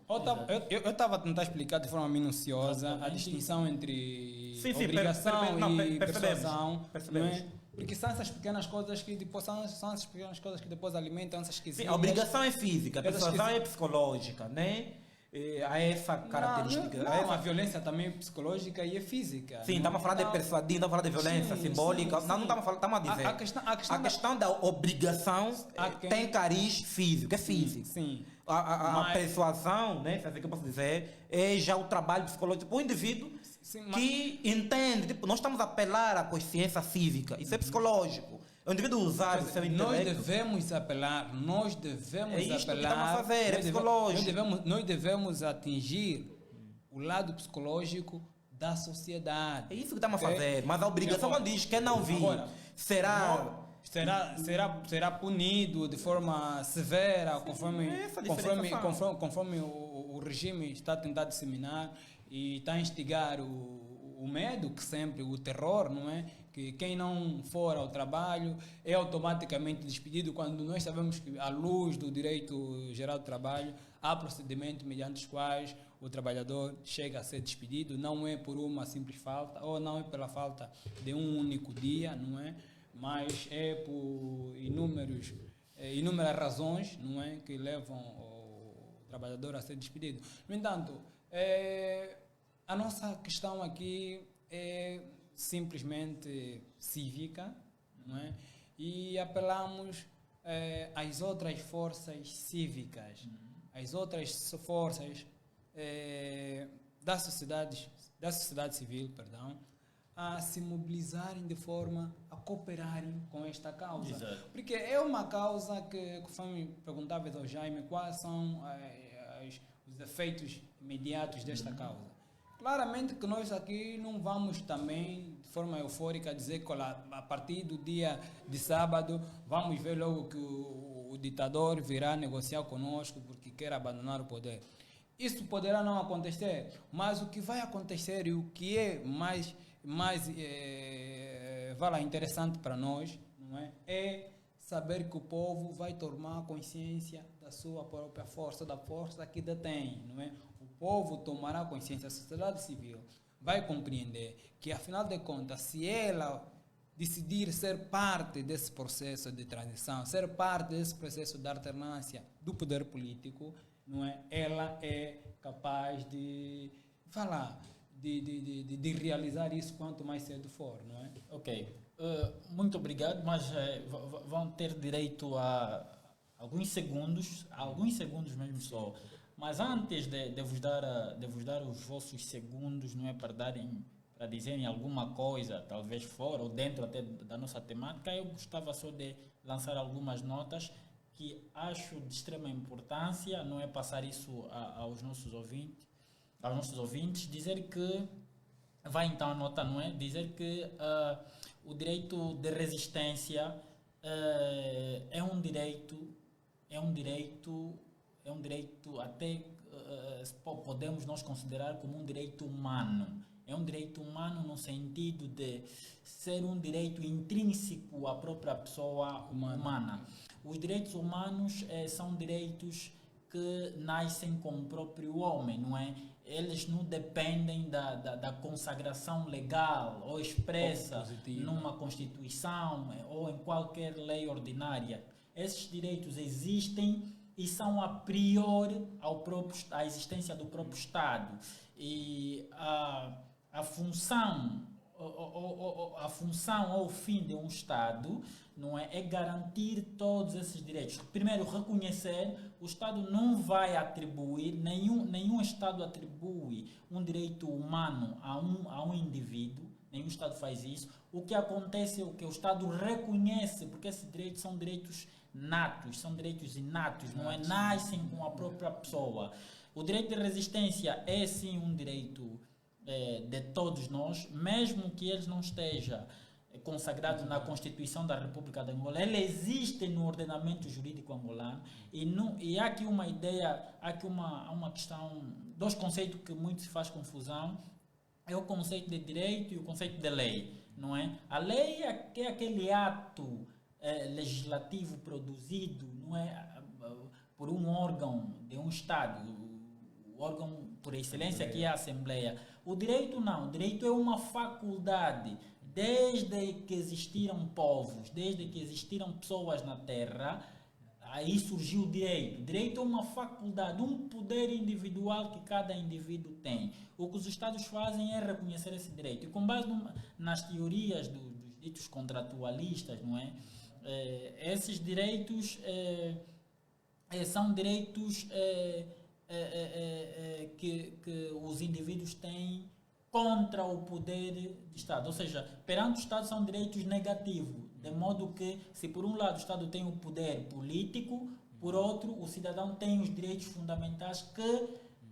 Eu estava a tentar explicar de forma minuciosa a distinção entre obrigação e persuasão. Percebemos. Não é? Porque são essas pequenas coisas que depois alimentam essas quesilhas. Sim, a obrigação é física, a persuasão é psicológica, né? a essa característica. Não, a violência também é psicológica e é física. Sim, estamos a falar de persuadir, estamos a falar de violência simbólica. Não estamos a falar, estamos a dizer. A questão da obrigação tem cariz físico, é físico. Sim. A persuasão, né, se assim que eu posso dizer, é já o trabalho psicológico. O indivíduo que entende, tipo, nós estamos a apelar à consciência cívica, isso é psicológico. O indivíduo usar o seu intelecto. Nós devemos apelar, é isto que estamos a fazer, é psicológico. Nós devemos atingir o lado psicológico da sociedade. É isso que estamos a fazer, mas a obrigação não diz que não vir. Agora, será será punido de forma severa, conforme o regime está a tentar disseminar e está a instigar o medo, que sempre, o terror, não é? Que quem não for ao trabalho é automaticamente despedido, quando nós sabemos que, à luz do direito geral do trabalho, há procedimentos mediante os quais o trabalhador chega a ser despedido, não é por uma simples falta, ou não é pela falta de um único dia, não é? Mas é por inúmeras razões, não é, que levam o trabalhador a ser despedido. No entanto, a nossa questão aqui é simplesmente cívica, não é? E apelamos às outras forças cívicas, às outras forças da sociedade civil, perdão, a se mobilizarem de forma a cooperarem com esta causa. Exato. Porque é uma causa que, conforme perguntava ao Jaime, quais são os efeitos imediatos desta causa. Claramente que nós aqui não vamos também, de forma eufórica, dizer que a partir do dia de sábado vamos ver logo que o ditador virá negociar conosco porque quer abandonar o poder. Isso poderá não acontecer, mas o que vai acontecer e o que é mais interessante para nós, não é saber que o povo vai tomar consciência da sua própria força, da força que detém, não é? O povo tomará consciência, a sociedade civil vai compreender que, afinal de contas, se ela decidir ser parte desse processo de transição, ser parte desse processo de alternância do poder político, não é? Ela é capaz de de realizar isso quanto mais cedo for, não é? Ok. Muito obrigado, mas vão ter direito a alguns segundos mesmo só. Mas antes de vos dar os vossos segundos, não é, para dizerem alguma coisa, talvez fora ou dentro até da nossa temática, eu gostava só de lançar algumas notas que acho de extrema importância, não é, passar isso aos nossos ouvintes, dizer que vai então a nota, não é, dizer que o direito de resistência é um direito até podemos nós considerar como um direito humano. É um direito humano no sentido de ser um direito intrínseco à própria pessoa humana. Os direitos humanos são direitos que nascem com o próprio homem, não é? Eles não dependem da consagração legal ou expressa numa Constituição ou em qualquer lei ordinária. Esses direitos existem e são a priori à existência do próprio Estado. E a função ou o fim de um Estado, não é garantir todos esses direitos. Primeiro, reconhecer. O Estado não vai atribuir, nenhum Estado atribui um direito humano a um indivíduo, nenhum Estado faz isso. O que acontece é o que o Estado reconhece, porque esses direitos são direitos natos, são direitos inatos, não é? Nascem com a própria pessoa. O direito de resistência é sim um direito de todos nós, mesmo que ele não esteja consagrado na Constituição da República de Angola. Ele existe no ordenamento jurídico angolano e há aqui uma ideia, há aqui uma questão, dois conceitos que muito se faz confusão, é o conceito de direito e o conceito de lei, não é? A lei é aquele ato legislativo produzido, não é, por um órgão de um Estado, o órgão por excelência que é a Assembleia. O direito não, o direito é uma faculdade. Desde que existiram povos, desde que existiram pessoas na Terra, aí surgiu o direito. O direito é uma faculdade, um poder individual que cada indivíduo tem. O que os Estados fazem é reconhecer esse direito. E com base nas teorias dos ditos contratualistas, não é? Esses direitos são direitos que os indivíduos têm contra o poder do Estado. Ou seja, perante o Estado são direitos negativos, de modo que, se por um lado o Estado tem o poder político, por outro o cidadão tem os direitos fundamentais que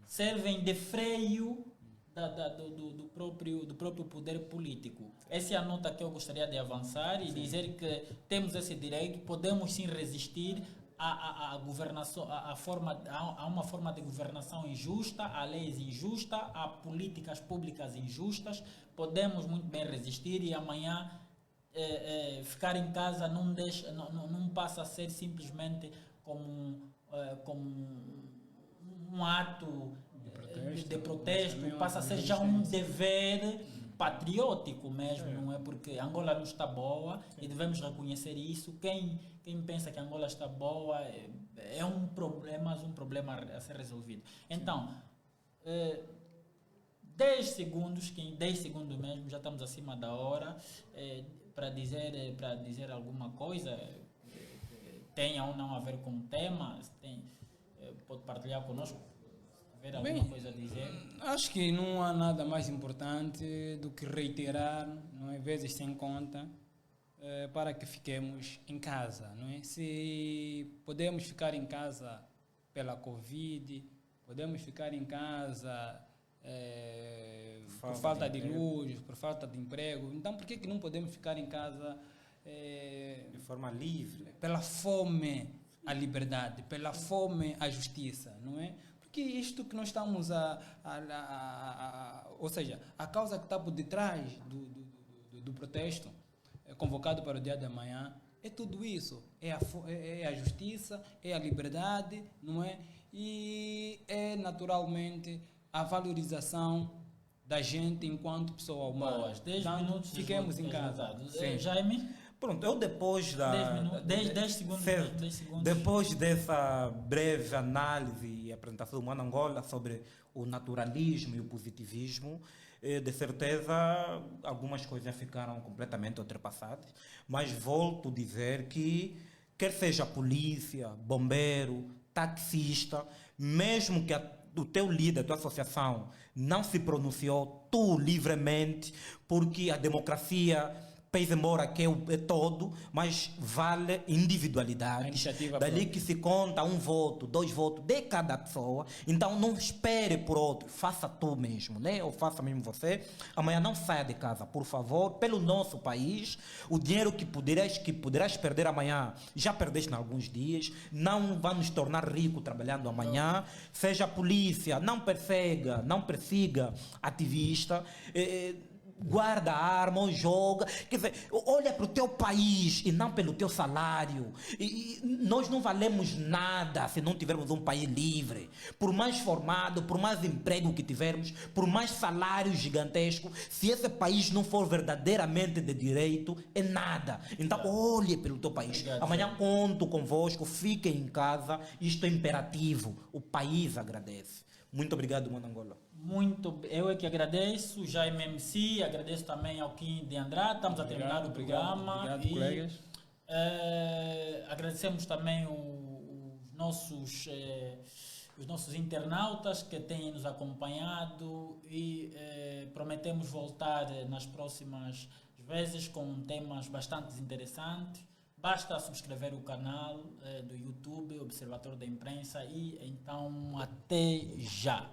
servem de freio do próprio poder político. Essa é a nota que eu gostaria de avançar e dizer que temos esse direito, podemos sim resistir a governação, a uma forma de governação injusta, a leis injustas, a políticas públicas injustas. Podemos muito bem resistir e amanhã ficar em casa não passa a ser simplesmente como um ato de protesto, passa a ser já um dever patriótico mesmo, não é? Porque Angola não está boa e devemos reconhecer isso. Quem pensa que Angola está boa é um problema, mas um problema a ser resolvido. Então, 10 segundos mesmo, já estamos acima da hora, para dizer alguma coisa, tenha ou não a ver com o tema, pode partilhar conosco. Alguma coisa a dizer? Acho que não há nada mais importante do que reiterar, não é, vezes sem conta, para que fiquemos em casa, não é? Se podemos ficar em casa pela Covid, podemos ficar em casa por falta de luz, por falta de emprego, então por que não podemos ficar em casa de forma livre? Pela fome à liberdade, pela fome à justiça, não é? Porque isto que nós estamos ou seja, a causa que está por detrás do protesto convocado para o dia de amanhã é tudo isso, é a justiça, é a liberdade, não é? E é naturalmente a valorização da gente enquanto pessoa humana. 10 minutos fiquemos em casa. Jaime? Pronto, eu depois da... 10 segundos. Certo. 10 segundos. Depois dessa breve análise e apresentação do Mano Angola sobre o naturalismo e o positivismo, de certeza algumas coisas ficaram completamente ultrapassadas, mas volto a dizer que, quer seja polícia, bombeiro, taxista, mesmo que o teu líder, a tua associação não se pronunciou, tu livremente, porque a democracia... pese embora que é todo, mas vale individualidade. Dali que se conta 1 voto, 2 votos de cada pessoa. Então não espere por outro, faça tu mesmo, né? Ou faça mesmo você. Amanhã não saia de casa, por favor, pelo nosso país. O dinheiro que poderás perder amanhã, já perdeste em alguns dias. Não vamos tornar rico trabalhando amanhã. Seja polícia, não persiga ativista. Guarda a arma ou joga, quer dizer, olha para o teu país e não pelo teu salário. E nós não valemos nada se não tivermos um país livre. Por mais formado, por mais emprego que tivermos, por mais salário gigantesco, se esse país não for verdadeiramente de direito, é nada. Então olhe pelo teu país. Obrigado, amanhã conto convosco, fiquem em casa, isto é imperativo, o país agradece. Muito obrigado, Mano Angola. Eu é que agradeço, Jaime MC, agradeço também ao Kim de Andrade, estamos a terminar o programa. Obrigado, colegas. Agradecemos também os nossos internautas que têm nos acompanhado e prometemos voltar nas próximas vezes com temas bastante interessantes. Basta subscrever o canal do YouTube, Observatório da Imprensa, e então até já.